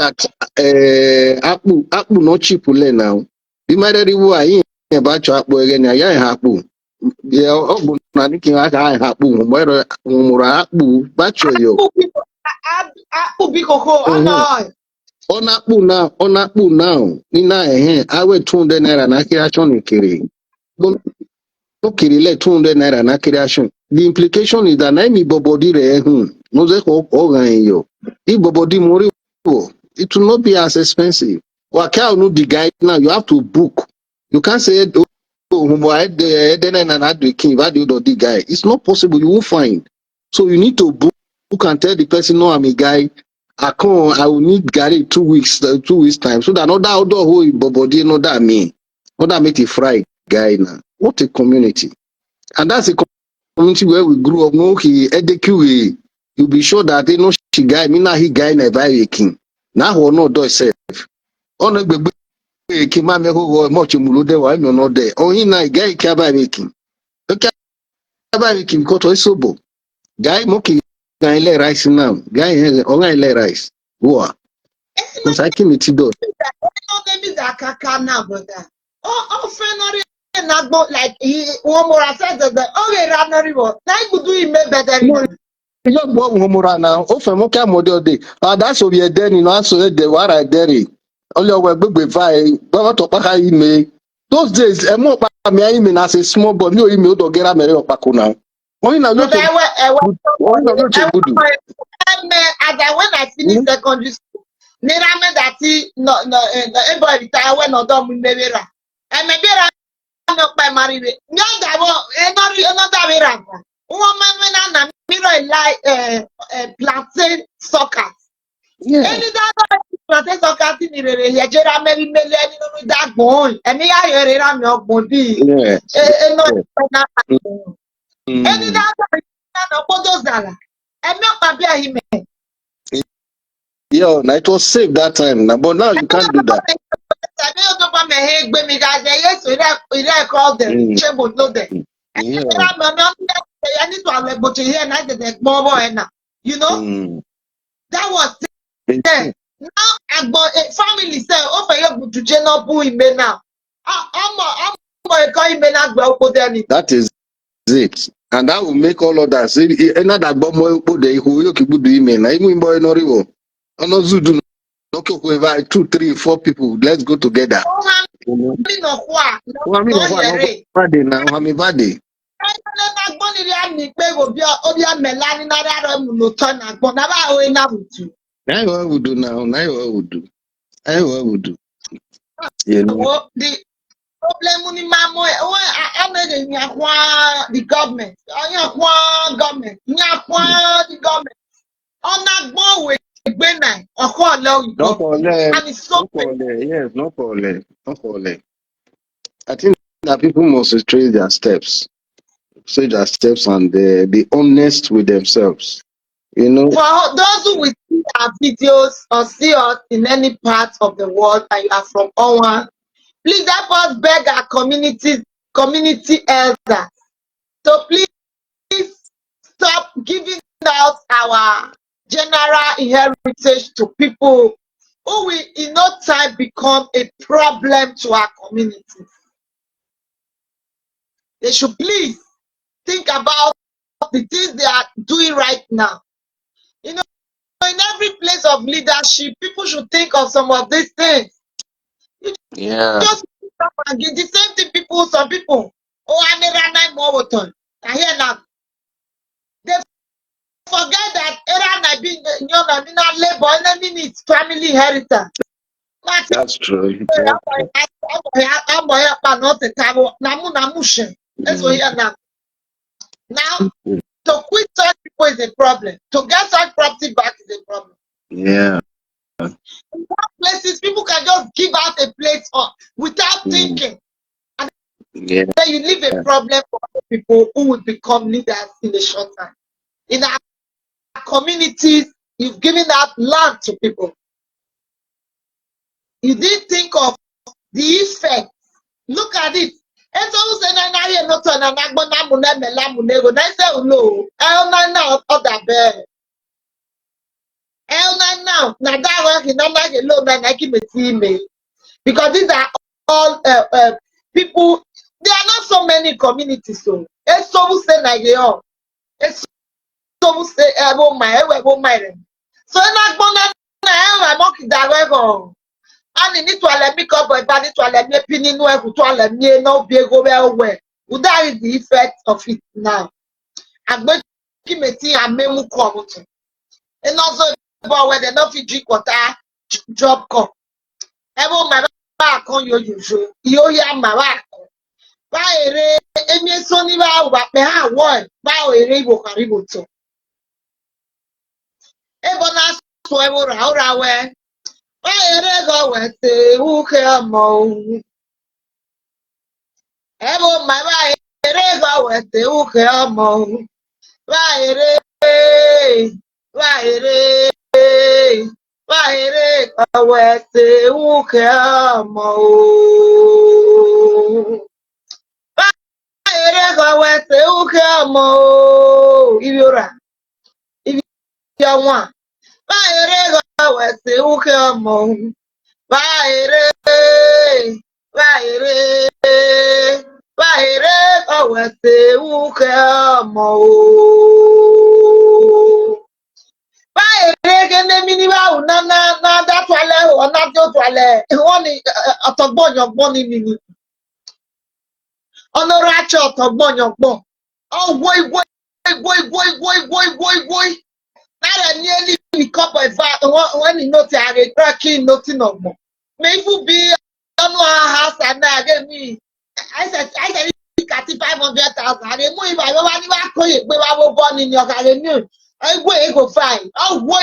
at akpu not cheap now. The matter is about akpu again. Akpu. Yeah, akpu na nikin aka akpu. Mwero umura akpu bacho yo. Akpu bikoko ana. On akpu now. Nina awe 200 naira na creation ikiri. No kirile 200 naira na creation. The implication is that na mi bobodi re no ze ko ogan yo. If bobodi mori it will not be as expensive. Waka no the guide now. You have to book. You can't say the guy. It's not possible. You won't find. So you need to book and tell the person, no, I'm a guy. I will need Gary 2 weeks time. So that not that other whole body, not that me. Not that make it fry guy now. What a community. And that's a community where we grew up. No, you'll be sure that they know she guy, me now he guy never a king. Now who no do self. On a baby Kimame who much mulude wa no there. Oh, he na guy kaba making. Okay, kaba making koto sobo. Guy moki guy le rice now. Guy on le rice. Wa. Because I came to do. Like one more said that okay, Ranaribo. Like would do him better. You go homora now. Ofe moka model day. That's what we are there in answer the what I dare. Only we be vai. But to paka ime. Those days, a more me ime as a small boy. No ime to get a mere opako now. Only now you to. Only now you to good. As I when I finished secondary school, Nirame that no everybody retire when no done with Mevera. And maybe I'm not by married. No, that was another way. Woman when I'm mirror like plantain suckers. Yeah. Any that protest of casting in the Jera Mary Million that bone, and me I hear it on your body. Yes. Any that photos dollar, and not my him. Yeah, it was safe that time, but now you can't do that. I don't know my head, but me guys, yes, we call them, chamber, no, them. Yeah. I need to have a but here and I did more and you know, that was there. Now I got a family say, oh, for you to general boo in me now. I'm going to go put them in. That is it. And that will make all others. Another bomb put the who you could do email. I mean, boy, no river. No Zudu. Okay, whoever 2, 3, 4 people. Let's go together. You know? Body now, Hami body. Now what would do now? Now what would do? I would do. You know. The problem ni mamo I made the government. Government. The government. On that ball with Bena or Not for and it's so yes, not for I think that people must trace their steps. Say their steps and be honest with themselves. You know. for those who will see our videos or see us in any part of the world and you are from Owan, please help us beg our community elders. So please stop giving out our general inheritance to people who will in no time become a problem to our community. They should please think about the things they are doing right now. You know, in every place of leadership, people should think of some of these things. Yeah. Just the same thing some people, oh, I need a night more time. I hear now. They forget that era being labor and it's family inheritance. That's true. Now, to quit such people is a problem. To get such property back is a problem. Yeah. In some places, people can just give out a place without thinking. And Yeah. then you leave a problem for other people who will become leaders in a short time. In our communities, you've given out land to people. You didn't think of the effect. Look at it. And so say na here no turn na agbo na mu na mela mu nego na say no now other bear now na that one he number the low man na keep me because these are all people. There are not so many communities so it's so say na they all it's so say my so na agbo na mo ki da go and ní toilet mi kọ́ bọ̀ ìbá ní toilet mi pín nínú ẹ̀kú toilet mi náà bí ego bẹ́ẹ̀ wẹ̀. That is the effect of it now. Àgbẹ̀ kí mi ti àmẹ́mú kọ̀ ọ̀tún. Iná sọ ìbọn wẹ̀ dẹ̀ náà fi drink water drop cup. Ẹ bó màá bá kan yóò yá màá kan. Bá èrè èmi èso ní bá wà pé àwọ̀ ẹ̀ bá èrè ìbò kàríbò tó. Ebo náà sọ ẹ̀wọ̀ rà ó ra wẹ̀. Ere go wete uke mo. Ebo my ba ere go wete uke mo. Ba ere go wete uke mo. Ba ere go wete uke mo. Ibiora. Ibiora. Ba ere go wete uke mo. Baire, ọ̀wẹ̀sẹ̀ wúkẹ́ ọmọ o. Baire gẹ́gẹ́ mi ní báwo náà dátú alẹ́ ọ̀nà tí ó tó alẹ́ wọ́n ní ọ̀tọ̀gbọ̀nyọ̀gbọ̀n ní nìyí. Ọ̀nà ráchẹ́ ọ̀tọ̀gbọ̀nyọ̀gbọ̀n. Woi. Náírà ní ẹni ìkọ́pọ̀ ìfà wọ́n ní nóòtì ààrẹ kí nóòtì náà gbọ̀n. Maybe be don't know how and again me. I said you got 500,000. I didn't move if I don't want to go. We were born in your garden. I go fine. Oh boy.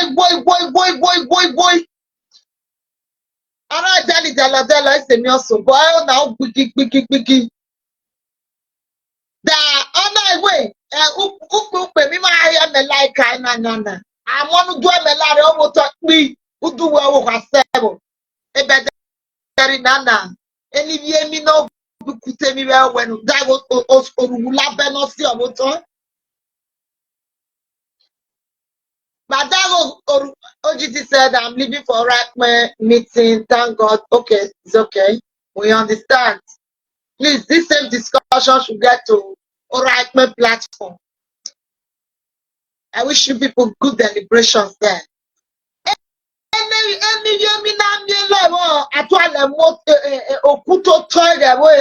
And I tell I say me also boy now quicky. The other way, me my am like na. I want to do a melody over to me. Who do well with herself? A better nana. Any year me no kute me well when that was Urula no see about all. But that was OGT said I'm leaving for right meeting. Thank God. Okay, it's okay. We understand. Please, this same discussion should get to Alright platform. I wish you people good deliberations there. Any year me na me level atwale mo okuto toy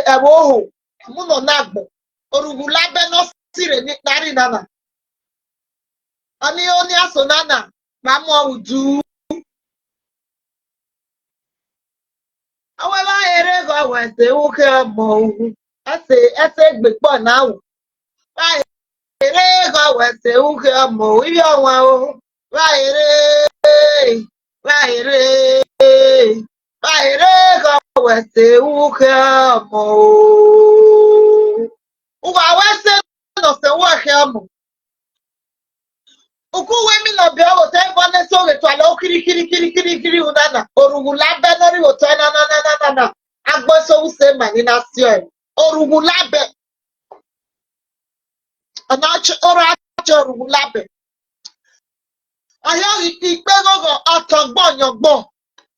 ewo mu no nagbo orugula be no sire ni nari nana oni asonana ma mo udu awela ere go wese uke mo ase gbepo na wo ba ere go wese uke mo ibi onwa o ba ere Baire go wese uke mo. Uwa wese no se uke mo. Uku wemi no be o te bone so le to ala kiri unana. Orugula be no ri o to na. Agbo so use mani na sio. Orugula be. Ana ora orugula be. Aya ipe gogo atogbo yogbo.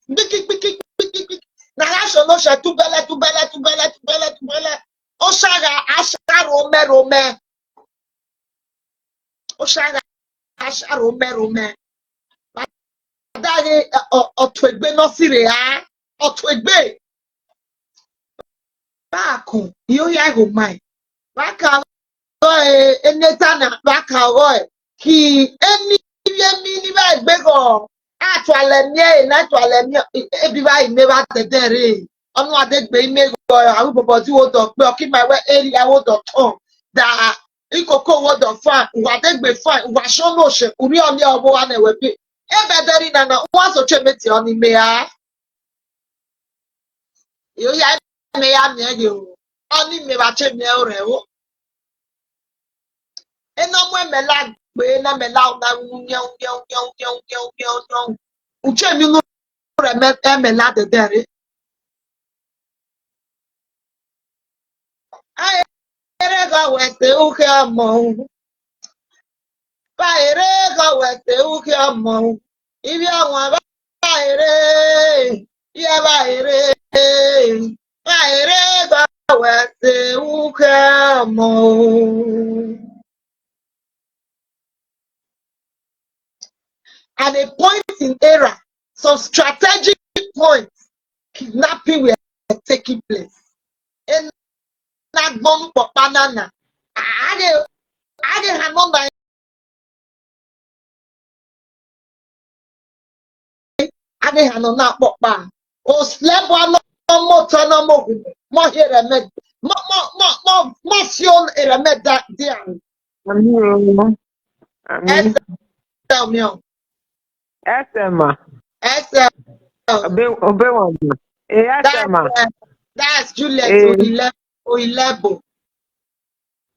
Biki. Na hasho no she tubele. Oshaga rome. Oshaga rome. Adage otwegbe no sire ha. Otwegbe. Baku yo ya go mai. Baka enetana baka ki emi ba gbego. Atwale mie ebi ba ime ba tetere. Onu adegbe ime go awu bobo ti wo do pe o ki my we area wo do ton da ikoko wo do fan wa adegbe fan wa so no se uri oni obo wa na we bi e be dari na wa so chemeti oni me ya yo ya me ya me yo oni me ba che me o re wo eno mo me la gbe na me la na uche mi no re me la de dere ai ere go wete uke mo Baire go wete uke mo ibi awon baire ya baire go wete uke mo. At a point in era, some strategic points, kidnapping were taking place. And not bomb for banana. I had no ade ha no na akpọkpa o slep one motor na mo here med mo fion eremed that there Ami. tell me on Esema. SL Obe wan. Esema. that's Juliet Oilebo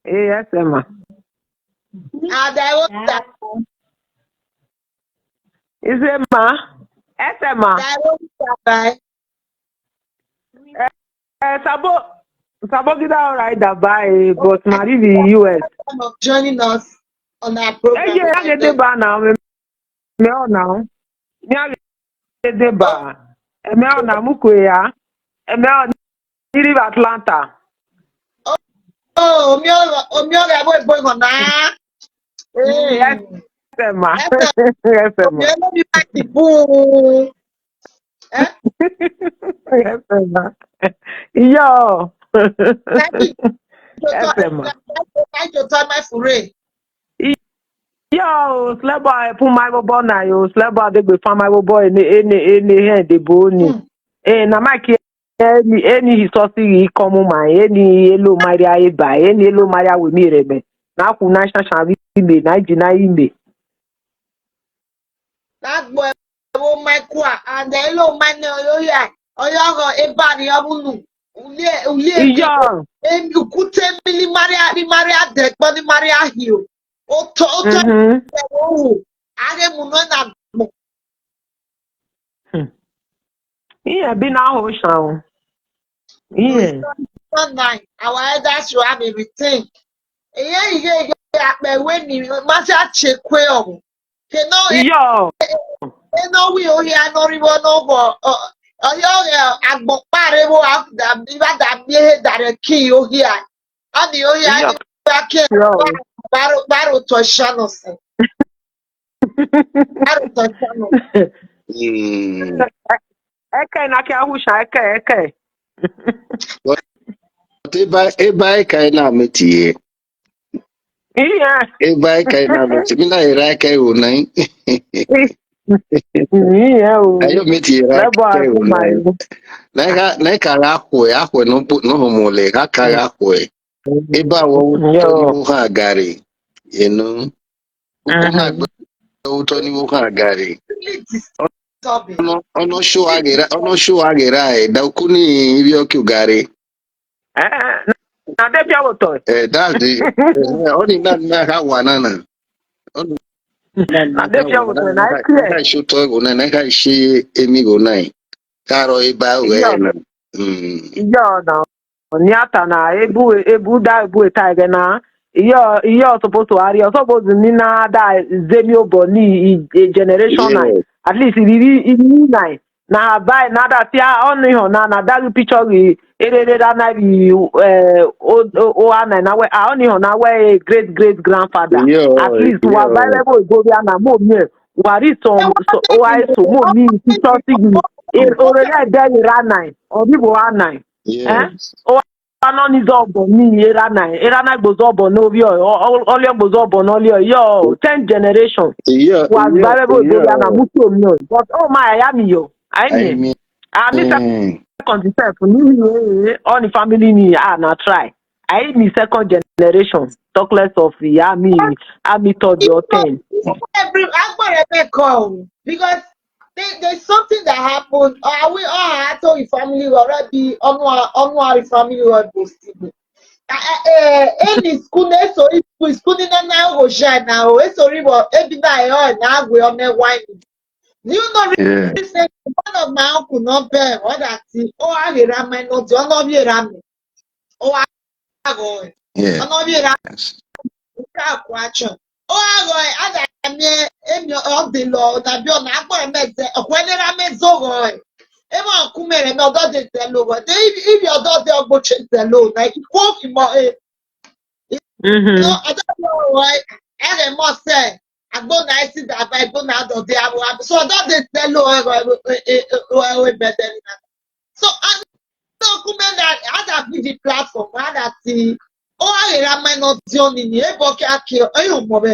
Esema. and I want that Isema. Esema. by Sabo gida alright dabai but Mari the US. of joining us on our program. Eye agede ba na me o na. Ni agede ba. Me o na mukwe ya. Me o ni Atlanta. Oh, omioga boy gonna. Esema. Let me back the boom. Esema. Yo. Esema. To tell my fure. Yo, sleba pu my boy na yo, sleba de be fa my boy any hand de boni. Na make any history come my any yellow Maria by any yellow Maria with me rebe. Na ku na sha sha bi be na jina ime. my qua and the hello man oya oya ebani abulu uli Iyo. you could tell me Maria dead body Maria hill oto age muno na mo Iye bi na Owo Shan. Iye. nine our elders should have everything iye apewe ni macha chekwe o Iyo. no we ohi anoriwo no bo oyo agbopare wo iba da bi he dare ki ohi a ani ohi Iyo. ani ba ke Yo. baro to shano se baro to shano Eke na ki Owo Shan eke. But ebe ka na metie. Iye. Ebe ka na metie. Mina ira ka o nai. Iye o. Ayo metie ira Lebo ka o atu nai. mai. Na ka ga kwe no homole ka ka ga kwe. Ebe a wo to ni Yo. wo ha gari. You know. Wo ha gbe wo to ni wo ha gari. Ono show agera e da kuni ibi oki gari. Na de pia woto. That's the only na ha wanana. Only Na de na pia woto na na clear. ka show to go na ka shi emi go nai. Karo iba we Yo. na. Iyo na oniata na ebu da ebu etaige na iyo supposed to are supposed ni na da zemi oboni generation nine Yes. at least iri nine na buy na da tia on ho na da picture ri erere da na bi o ana na we on ho na we great grandfather at Yo, least wa yo. bible go bia na mo mi wa ri so o ai so mo mi picture signi orele de ira nine obibo a nine Yes. o ano ni zobo ni era nine gbozo obo no bi oli gbozo obo no li yo 10th generation was bible go bia na Yo. mutu omi o but oh my ya mi yo I I mean mean, mi second self ni all the family ni na try I me second generation talk less of ya mi third or 10 because there's something that happened. We all had to family already on our family was boosting. Any school so school na Owo Shan now sorry but ebi na na we on wine. Do you know yeah. recently one of my uncle not bear what that oh I hear my no do not be ram. Oh I go. Yeah. Not be ram Yes. action. Oh I go ada emi of the law that be on agbo meze okwenera mezo go. Ebe akumere me odo de telo but if you odo de ogbo telo like ko fi mo no, I don't know why. I must say, I go na see that I go na do they have so that they tell you better. So I know come that other the platform that see oh I am not the only ni e boke akio ayo mo be.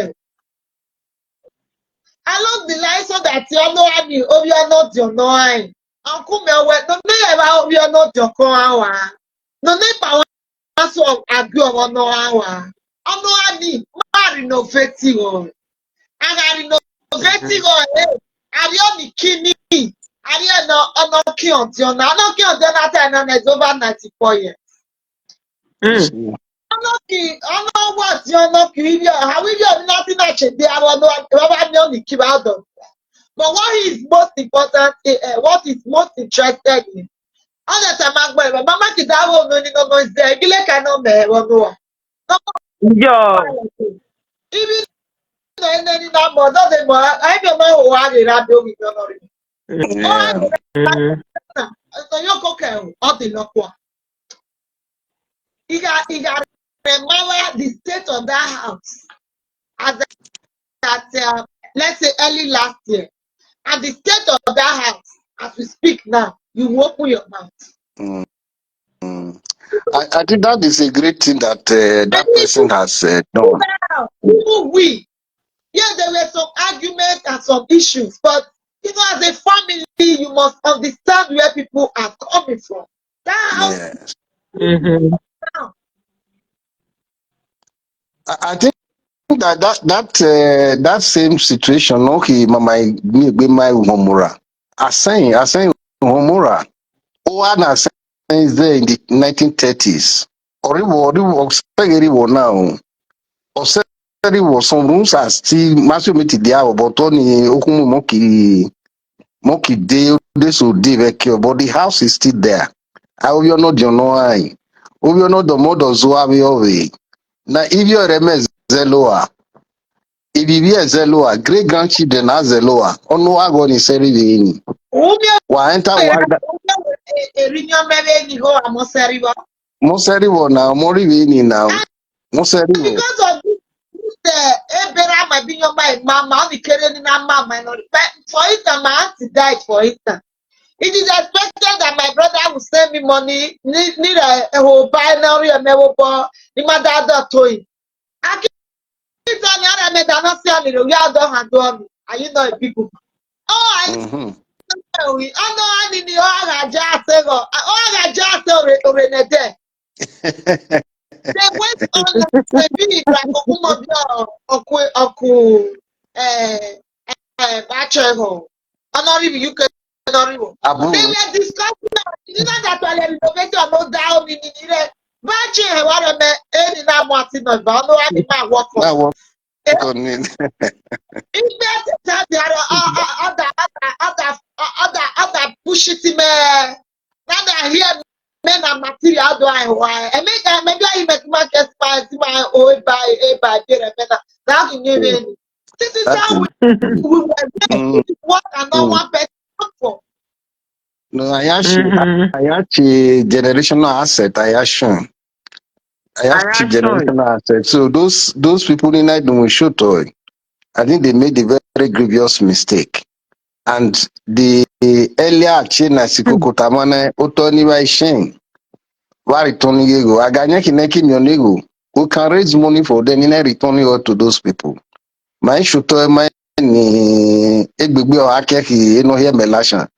Along the line so that you know I mean oh you are not your no I. Uncle me we no me ever you are not your ko awa. No me pa so agree on no awa. Ọnụ adị mmadụ n'ofeti o agharị n'ofeti o arịọ n'ikini arịọ n'ọnọkị ọdịọ na ọnọkị ọdịọ na ata na na over 94 years ọnọgwụ ọdịọ ọnọkị ibi ọha ibi ọdị láti náà ṣe dé àwọn ọba ní ọnìkí bá dọ̀ but what is most important what is most interested in ọ̀nà máa gbọ́ ẹ̀rọ mama kìdáwó ọ̀nà nínú ọmọ ìṣẹ́ ìdílé kan náà mẹ̀rọ ọ̀nà wa. Yo. Ibi na na mo do de mo ai be mo o wa re ra do mi no ri o wa re ra so yo ko ke o ti lo po iga remember the state of that house as at let's say early last year and the state of that house as we speak now you will open your mouth I think that is a great thing that that person has done. who we yeah, there were some arguments and some issues, but you know, as a family, you must understand where people are coming from. That house Yes. now. I think that same situation. Okay, me be my homura. I saying homura. Owan is there in the 1930s. Oriwo spaghetti now. Oseri some rooms are still maso meti dia but ni okumu moki de so de vekio, but the house is still there. I will not know I. Obi no the model zo abi owe. Na if you remember Zeloa, if you be Zeloa, great grandchildren are Zeloa. Ono ago ni seri ni. Wa enter wa moseri wo na mori ni now. Moseri wo. Because of this, my being my mama, the carrying mama, for it, my auntie died for it. It is expected that my brother will send me money, need a whole binary, a never bought, the mother toy. I keep telling you, I made an answer, we are done and done. Are you know people? Oh, I know. I need the all I just already there. They went on the video like Oku Bachelor. Honorable you can honorable. They were discussing that while renovation no down in the Bachelor what a any now wanting no but no animal work for. If that the other push it man. Now that here men and material do I why and make maybe I make market spice my old by better that can give me. This is how we were making what and not one person for. No, I actually generational asset. I actually generational asset. So those people in that we show toy. I think they made a very grievous mistake. And the earlier chain Sikoko Tamane Otoni by Shane. Why returning ego? Aganya Kineki Mionego. We can raise money for them in returning all to those people. My shooter my ni egbegbe akeki eno here melasha.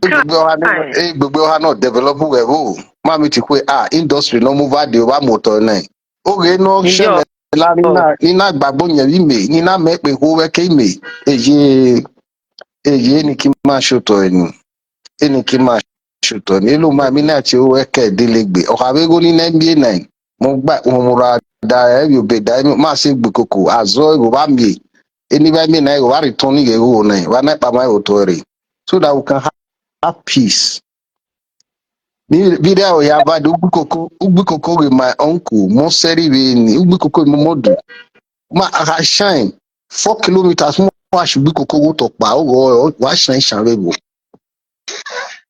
Egbegbe ha no develop well. Mami ti kwe industry no move the over motor na. Oge no sheme la nina gbagbo yan ime nina me pe ko we ke ime. Eje ni ki ma shooter eni. Eni ki ma shooter ni lo ma mi na ti o we ke delegbe. O ka be go ni NBA 9. Mo gba mo ra da e yo be da ma se gbe koko azo go ba mi. Eni ba mi na go wa return ni go na. Wa na pa my authority. So that we can have peace. Video ya bad ugbikoko with my uncle Moseri ni ugbikoko momodu ma I shine 4 kilometers mo wa ugbikoko go to pa o wa shine rebo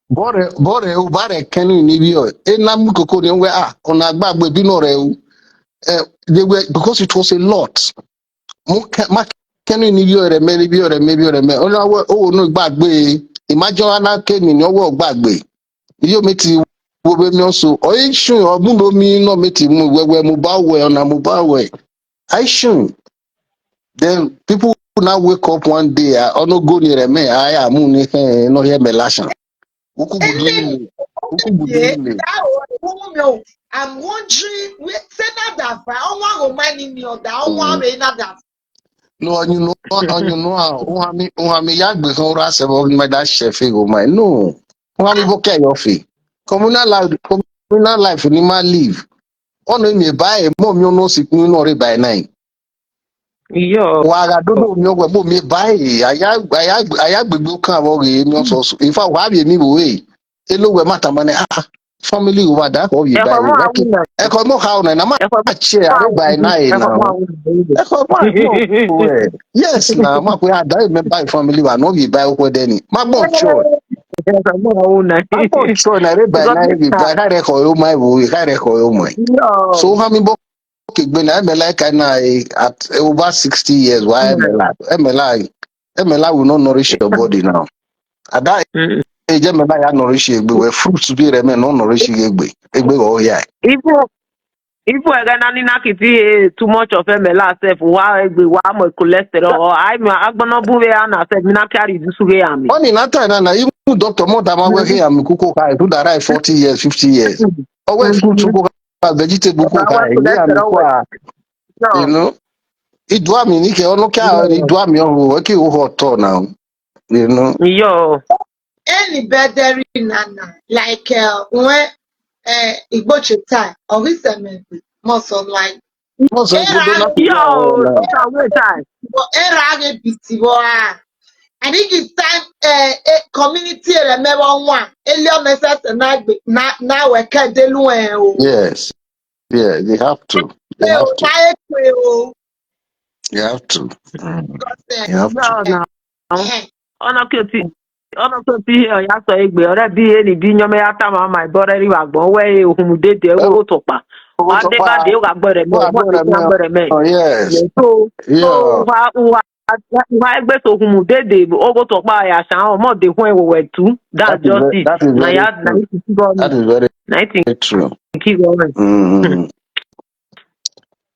bore o bare kenu ni bi o e na ugbikoko ni we ona gbagbe bi no re o they were because it was a lot ma kenu ni bi o re me o no gbagbe imagine na kenu ni owo gbagbe yo meti wo be mi so o shun ogun lo mi no meti mu wewe mo ba we ona mo ba we I shun then people now wake up one day ono go ni re me aya mu ni no hear me lashan uku budu I'm wondering we say that I want money me or that one way not that. No, you know, Uhami Yagbe can rasa about my that chef go my no. Uhami boke your fee. Communal life ni ma live. Ono me buy mom you no sick no re by 9. Yo. Wa dodo mi ogwe mo me buy aya gbegbe kan abo re mi so so. In fact, wa bi mi we. Elo we mata mane family over that or you buy we. E ko mo how na ma share are by 9 now. Yes, now ma kwe ada remember family wa no be buy okwe deni. Ma bon sure. Ma bon sure na re by na be buy ka record yo my we ka record yo my. So how me bo kigbe na me like na at over 60 years why MLI will not nourish your body now. At that age MLI ya nourish egbe we fruits be remain no nourish egbe go here. If we're gonna too much of MLA self, why we want more cholesterol or I'm gonna be an asset, not carry this way. Only not time na even doctor more than working am kuko kai do that 40 years, 50 years. Oh, where fruits go vegetable go kai, yeah, You No. know, it do me nike ono ka it Yo. do me o ke o hot now. You know, Yo. Any better nana like when Igbo time or his most of like most of good era not to Yo. now. Those are wait time. era biti boa. I think it's time community remember one. Elio message na we can delu o. Yes, yeah, they have to. They have to. Na ekwe o. They have to. Because They have to. Yo now. eh Ọ̀nà kí o ti hí ọ̀yá sọ egbe ọ̀rẹ́ bí ẹni bí nyọ́mẹ́ yá tá màá máa bọ́rẹ́ rí wà gbọ́n wẹ́ ohun dédé Oh, owó tó pa. Wà á what dé bá dé up? ó wà gbọ́rẹ̀ mẹ́ What ọmọ tó fún agbọ́rẹ̀ mẹ́. Oh, yes. So Yeah, wà ẹgbẹ́ tó ohun dédé owó tó pa àyàṣà ọmọ dé fún ẹ̀wọ̀wẹ̀ tú. That's just it. that is Na very ya na true. yìí ti kí gọ́ọ̀mù. That is very Na yìí ti true. kí gọ́ọ̀mù. Mm.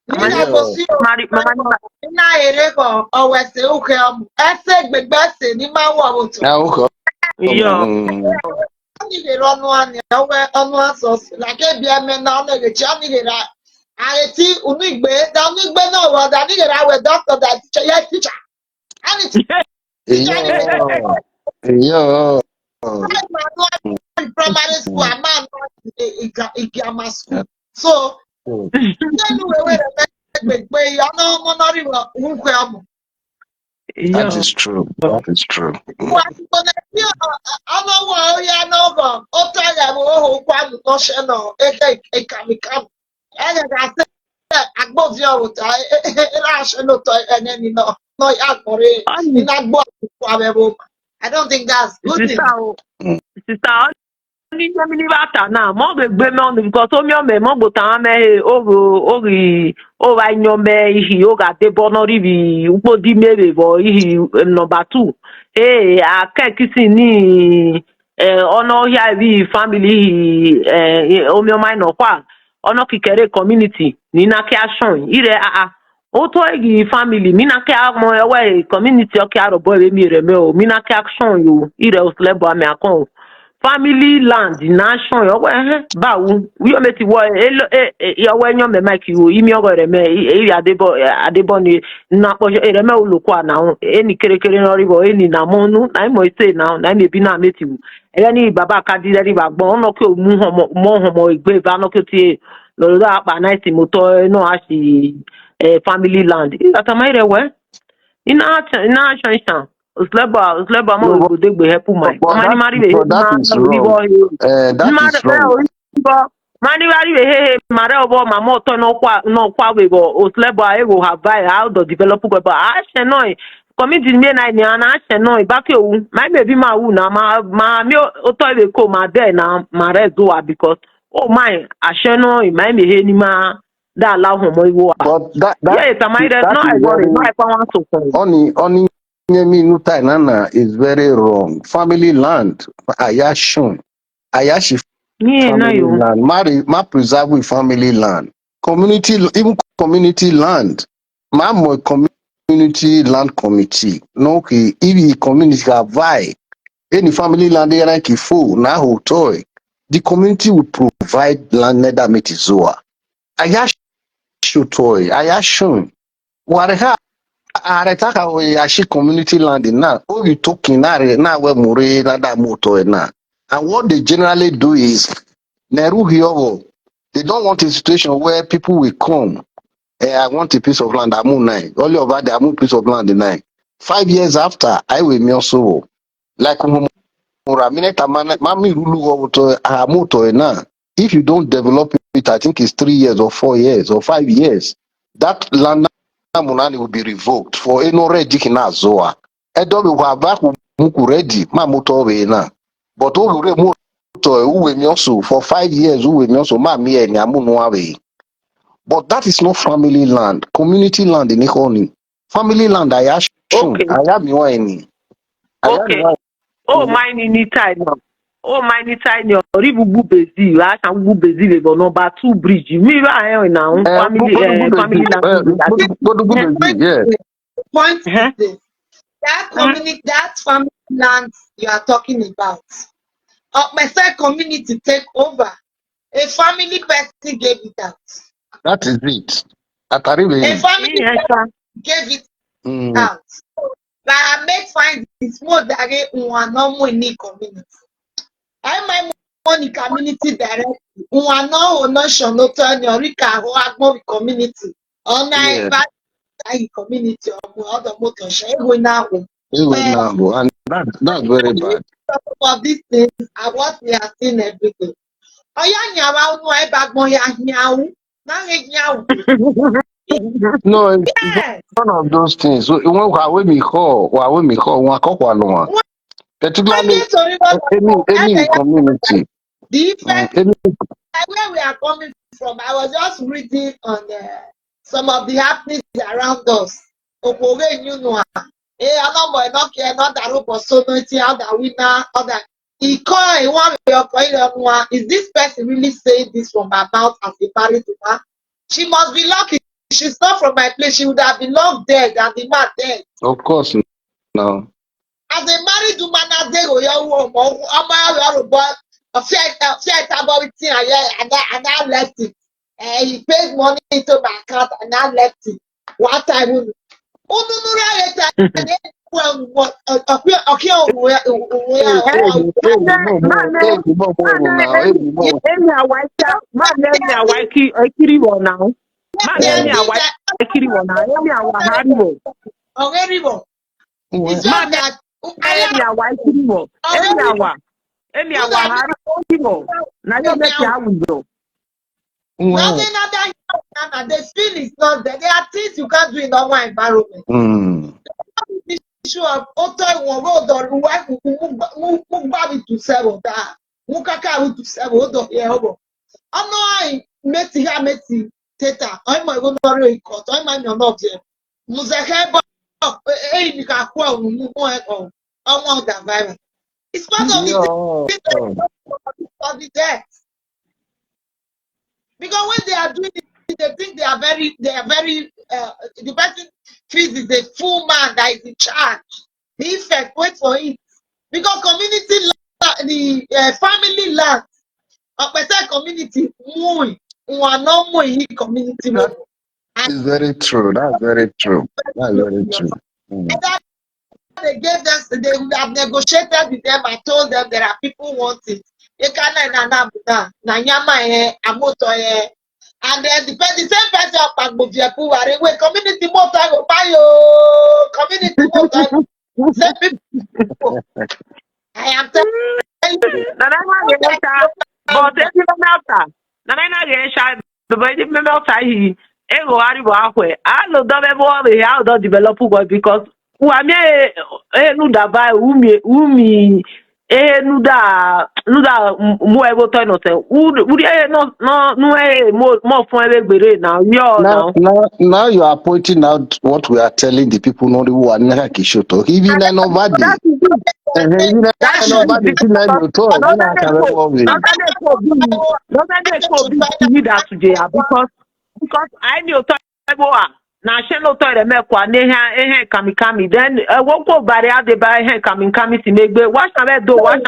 nina Yeah. gosi o. Mama ní bá. Nina ere ko owese uke omu. Ese gbegbe se ni ma wo oto. Now, okay. Yo. Oni le ronu ani owe onu asos like ebi eme na onu le chi oni le ra areti unigbe da unigbe na wo da ni le ra we doctor da teacher yes teacher ani teacher ni le Yeah. primary school ama no igama school so nenu we gbegbe ono mo no ri wo nkwe omu That Yo. is true. That is true. wa ko na ti ono wo ya no go o to ya bo ho kwa no she no ekamikam ene ga se agbovi ọrụta ịna-asị n'ụtọ enemi nọ ya kpọrọ Ọ̀nì ịna-agbo akwụkwọ abịa I don't think that's good thing. sísá ní jẹ́mílì bàtà náà mọ́ bẹ gbé mọ́ ní bíkọ́ tó miọ́ mẹ́ mọ́ bò tàn mẹ́ ó ra yan mẹ́ ìhì ó gà dé bọ́ náà rí bi ukpo dí mẹ́rẹ̀ bọ̀ ìhì nọmba 2 akẹ́kìsì ní ọ̀nà ọ̀hìá bí family omi ọmọ iná kwà ọ̀nà kíkẹ́rẹ́ community ní nàkẹ́ aṣọ ìrẹ́ àá ó tó èyí family mí nàkẹ́ àmọ́ ẹ̀wẹ́ community ọ̀kẹ́ àròbọ̀ rẹ̀ mi rẹ̀ mẹ́ o mí nàkẹ́ action yòó ìrẹ́ òsèlébọ̀ àmì àkàn o. Family land nation yowe bawu wiyo meti wo yowe nyo me mike wo imi ogore me iri adebo ni na po ere me uluko na eni kerekere no ribo eni na monu na mo say na me bi na meti wu ere ni baba kadire ri bagbon ono ke mu homo igbe ba no ke ti lo da pa na ti moto no asi family land ata mai rewe ina shanshan usleba mo No, go dey gbe help my mani mari be but that ma is ri bo wrong. That ma is be wrong. o bo mani mari be mare obo ma mo to no kwa we bo usleba e go have buy how to develop go but a se no community me na ni ana se no ba ke wu my baby ma wu na ma mi o to be ko ma there na mare do because oh my a se no my me he ni ma da allow homo iwo But yeah it's a my that no is I worry no very I want to only Nyemi Nana is very wrong. Family land, Ayashun, Ayashi yeah na family yo land, ma preserve with family land, community even community land, ma mo community land committee. No, okay, if the community have buy any family land they like full na toy, the community will provide land that meet zoa. Ayashu toy, Ayashun. Whatever aretaka we ashi community land na all you talking na we mure na da moto na and what they generally do is neru hiobo they don't want a situation where people will come I want a piece of land amu nine only over the amu piece of land nine 5 years after I will me also like mura mineta mami rulu wo to amu to na if you don't develop it I think it's 3 years or 4 years or 5 years that land munani will be revoked for eno ready kina zoa edo we have back muku ready ma moto we na but o re moto uwe mi also for 5 years uwe mi also ma mi eni amunu awe but that is not family land community land in economy family land ayashun okay ayami wa eni ayami okay wa oh my ni time no oh my ni time no ri bubu bezi a san bubu bezi le bo number 2 bridge mi ba e na family land The point yeah is the point is eh this. That community, that family land you are talking about, my side community take over. A family person gave it out. that is it A family gave it out. But I make find it's more that one no more in the community. I my money community directly. One no show no turn your rika who have more community. On I back community or other motor share going now. And that's very bad. Some of these things are what we are seeing every day. Oh yeah, nyawa no I back more ya nyawu. Now nyawu. No, it's one of those things. So when we call, particularly any community. The effect where we are coming from, I was just reading on some of the happenings around us. Is this person really saying this from her mouth as a married woman? She must be lucky. She's not from my place. She would have been long dead and the man dead. Of course, no. As a married woman, as they go, and I left it. He paid money into my account and I left it. One time, nothing other the skill is not there. There are things you can't do in normal environment. The issue of auto road or move to several that mukaka to several here. I meti teta. I'm going to court. I'm not there. Muzakeba you can quote the virus. It's part of the death. Because when they are doing it, they think they are very the person feels is a full man that is in charge. The effect, wait for it. Because community the family land, a person community community. It's very true. That's very true. That's very true. They gave them, they would have negotiated with them. I told them there are people who want it. And then the same person of Pagboviapu are wait, community motor go buy you community motor. Same people. I am telling you. But every matter. But develop because nuda muevo to no se more now you are pointing out what we are telling the people not who are never kishoto. Even nobody. Because I knew na she no to me kwa ne kami then won't go bari ade buy kami si megbe what shall do what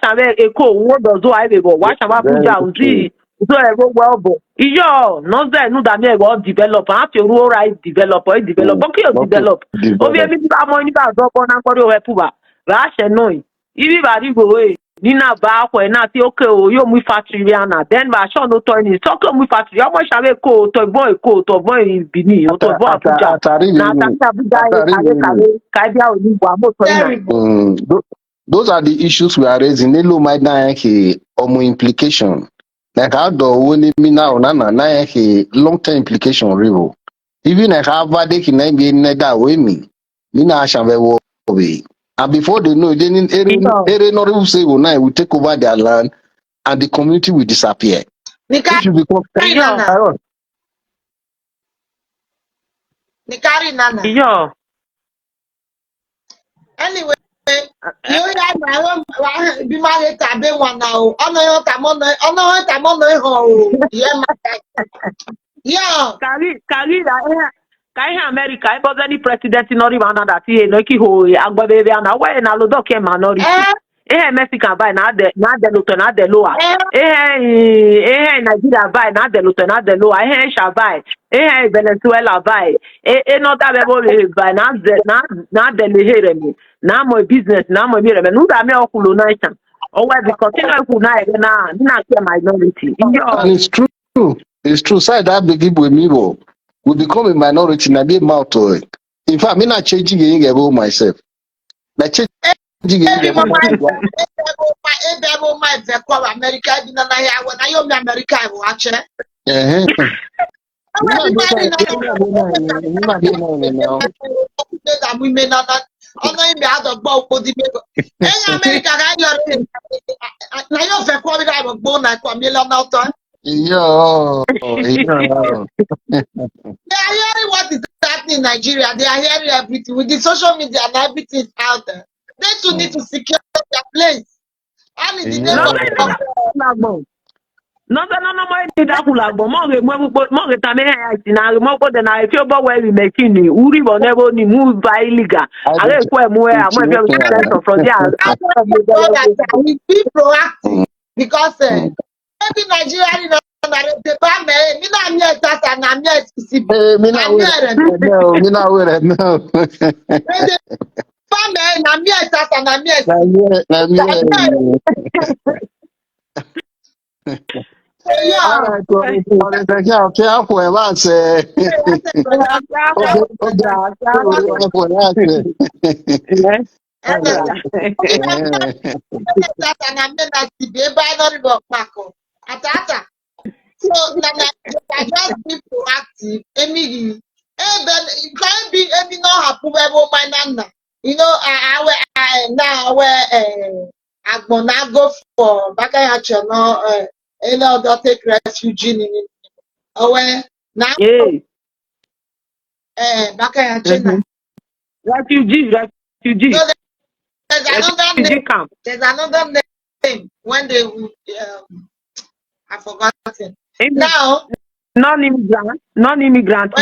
shall eko wo do I go what shall puja uzi so e go well bo iyo no ze no da me go develop and to ru right develop develop obi mi ba mo ni ba do ko na ko ri o hepu ba she no ibi bari go we Nina ba kwa na ti okay o yo mu factory na then ba sure no to ni so ko mu factory o mo sabe ko to boy Bini o to boy Abuja na ta Abuja ka dia oni bo mo to na those are the issues we are raising. Nelo my na implication like how do we me now na long term implication real even like how bad can be that way me na shabe wo be. And before they know, they need say will take over their land and the community will disappear. It should become anyway, you be married to one now. Yeah. Kai America, I was any president in Northern that he no ki ho agba baby and away na lo doke minority. Mexican buy na the luto na the lower. Nigeria buy na the luto na the lower. Sha buy. Venezuela buy. No that be buy na the lehere me. Na my business na my me. No that me okulo na sha. Oh why because you know na minority. And it's true. It's true. Side that big with me will become a minority na be mouth to it. In fact, me not changing about myself. Na changing about America na ya when I am America I watch it. Ọ̀nà ìgbà àdọ̀gbọ́ òkú di mẹ́kọ̀. Ẹ̀yìn Amẹ́ríkà ká yọ rẹ̀ na yóò fẹ́ kọ́ bí káàbọ̀ gbó na ẹ̀kọ́ mílíọ̀nù ọ̀tọ̀. They are hearing what is happening in Nigeria. They are hearing everything. With the social media and everything out there. They too need to secure their place. And in the name of no mo ti da kula gbo mo ge ta me ha ti na mo ko de na fi obo we make ni uri bo ne bo ni mu ba illegal are ko e mu e amo e fi from there we be proactive because maybe Nigeria no na the ba me mi na mi tata na mi si mi na we no ba me na mi tata na mi Alright, okay, hapo basi. So I just be proactive. Maybe no happen you know, I now I'm gonna go for back no they'll take refuge in now back refugee. So there's another name. There's another name when they I forgot it. Now non-immigrant. Non-immigrant.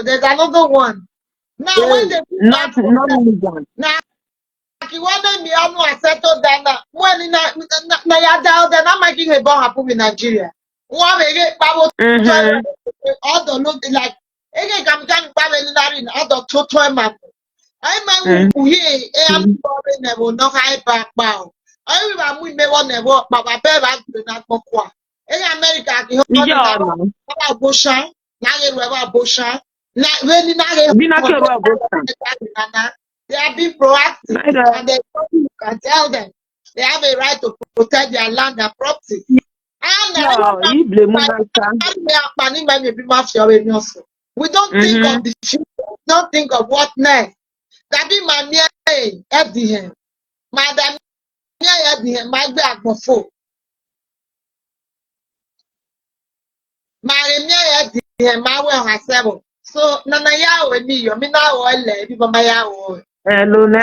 There's another one. Now when they non-immigrant. Now when me I settle down when na ya down then I'm making a bomb happen in Nigeria. One get all the look like again come in all the total map. I am never no high back bow. I will me one never but my parents do not go. In America, you know, Boshan, now Boshan, really they have been proactive and they can tell them they have a right to protect their land and property. We don't think of the future, we don't think of what next. That be my near at the end. Madam, near at the end, my back before. My near at the end, my well herself. So, Nana Yao and me, you mean now, people my Yao.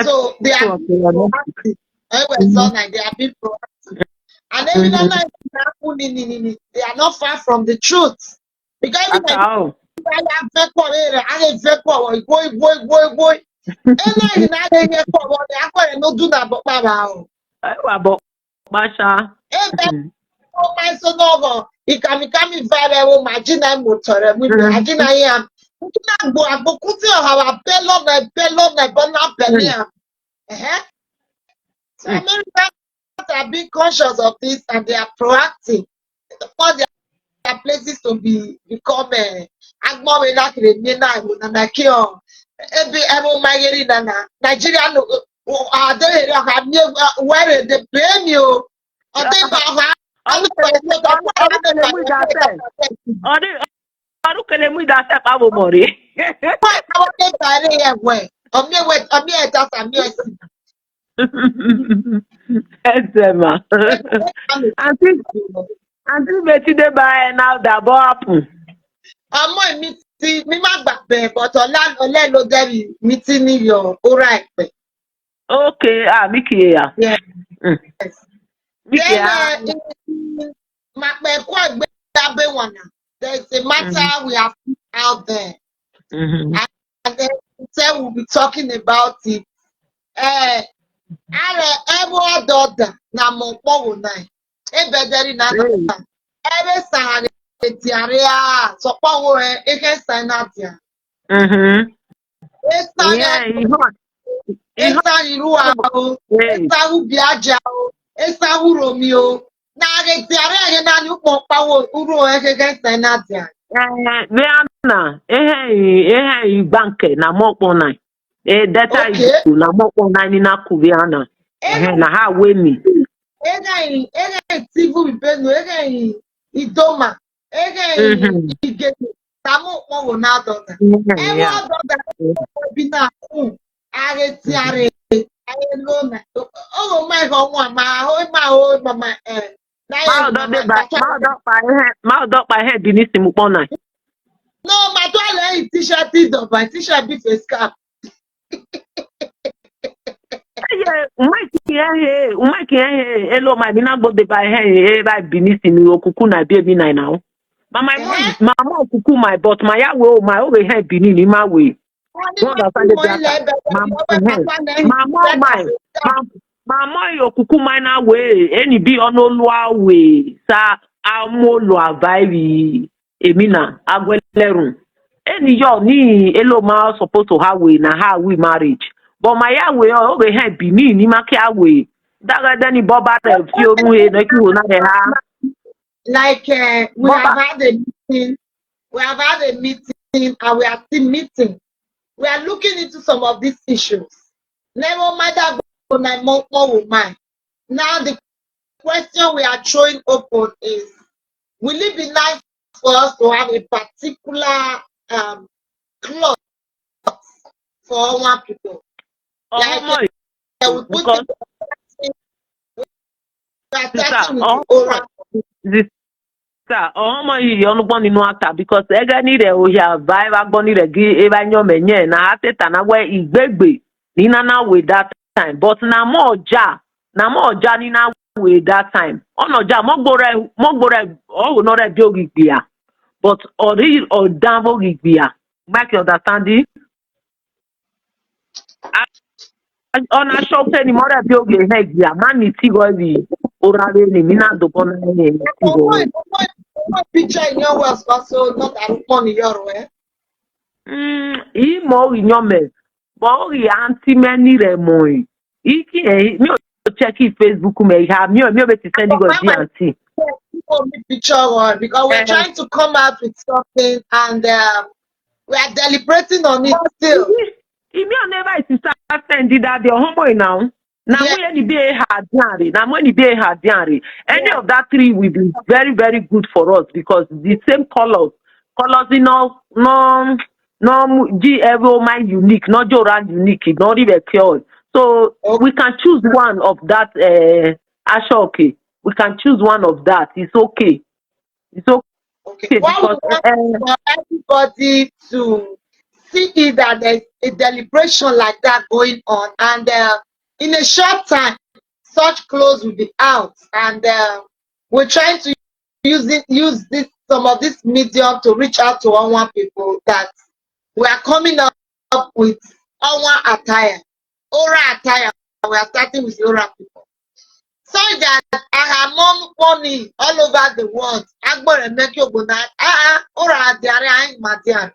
So, they are proactive. They are being proactive. And every night, they are not far from the truth. Because boy. And I didn't for what I no do that, but Baba. My son over. He can become very imagine I'm motor. Imagine I am. So Americans are being conscious of this and they are proactive for their places to become Agbawe like Remina and Nakio. Nigeria are they where they blame you? Or they Auntie Betty de buy now the apple. Ọmọ mi ti mi má gbàgbé but ọlá ló dẹ́rì mi ti ní yọ ọ̀rá ẹ̀pẹ̀. Okay, Mickey, yeah. Yes. Mickey, there's a matter we have put out there. And then we'll be talking about it. Are ebo doda na mokpo nai. Ebederi na Hey. na. Ebe sahare tiarea. So power eke sanatia. Yeah, Esage he esa irua o. hey. Esa ubiaja o. Esa uromio. Na re tiarea na ni ukpo pawo uro eke sanatia. Veana, banke na mokpo na. Data Okay. igu na mokpo na ni na kuviana. Na ha we me. Ege tivu ibenu, ege idoma, ege Mhm. igene, tamu mo na dona. Ewo Yeah. dona bi na ku, are ti are, are lona. Oh my god, mama na ye mama kacha. Ma do pa he binisi mukpo na. No, ma to le t-shirt do, my t-shirt be face cap. Yeah, Mike hello my bina go de by he by binisi ni okuku na baby na now. But Eh? my mom okuku my but my yawe my over here binini my way. Wọ́n ní You understand the mo data? ilẹ̀ ẹbẹ̀ My ìyọ́wẹ́ pátá lẹ́yìn my tí mom bẹ́ẹ̀ kà my sí my my mom okuku my na way any be on olua way sa amolo avai emina agwelerun. Any yo ni elo ma supposed to have way na how we marriage. But my yawe over here bini ni make away. Daga dani boba re fi orun he na ki wo na re ha. like we have Boba had a meeting, and we are still meeting. We are looking into some of these issues. Never matter more woman. Now the question we are throwing open is, will it be nice for us to have a particular clause for one people? oh Like my we put because it, we are sister starting with oh the oral. this Sir, ọmọ yìí ọlụgbọ nínú aka because ege nire ohia vibe agbọ nire gị ebe anya omenye na ha teta na we igbegbe nina na we that time but na mo ọja nina we that time ọnọja mọgbore ọhụ nọrọ bi ogigbe ya but ọrị ọdan ogigbe ya make you understand it ọ na-achọ ofe ni mọrọ bi oge ha igbe ya ma ni tigọ ri ụrarị ni mina dụbọ na ya ni tigọ Picture in your was also not as money your way. Imo inyome bo ri anti many remoi iki mi o check Facebook me ha mi o be ti send go di anti Picture one because we're eh trying to come out with something and we are deliberating on it but still. imi o never is send that the homeboy now na Yeah, mo ni be ha diare na mo ni be ha diare any yeah. of that three will be very good for us because the same colors you know no G every my unique not Joran unique not even pure so Okay. we can choose one of that ashoke we can choose one of that it's Okay. okay What we because want is for everybody to see is that there's a deliberation like that going on, and in a short time, such clothes will be out, and we're trying to use this some of this medium to reach out to our people that we are coming up with our attire, oral attire. We are starting with oral people. So that I have more money all over the world. Agbore make you go na oral diare ai madian.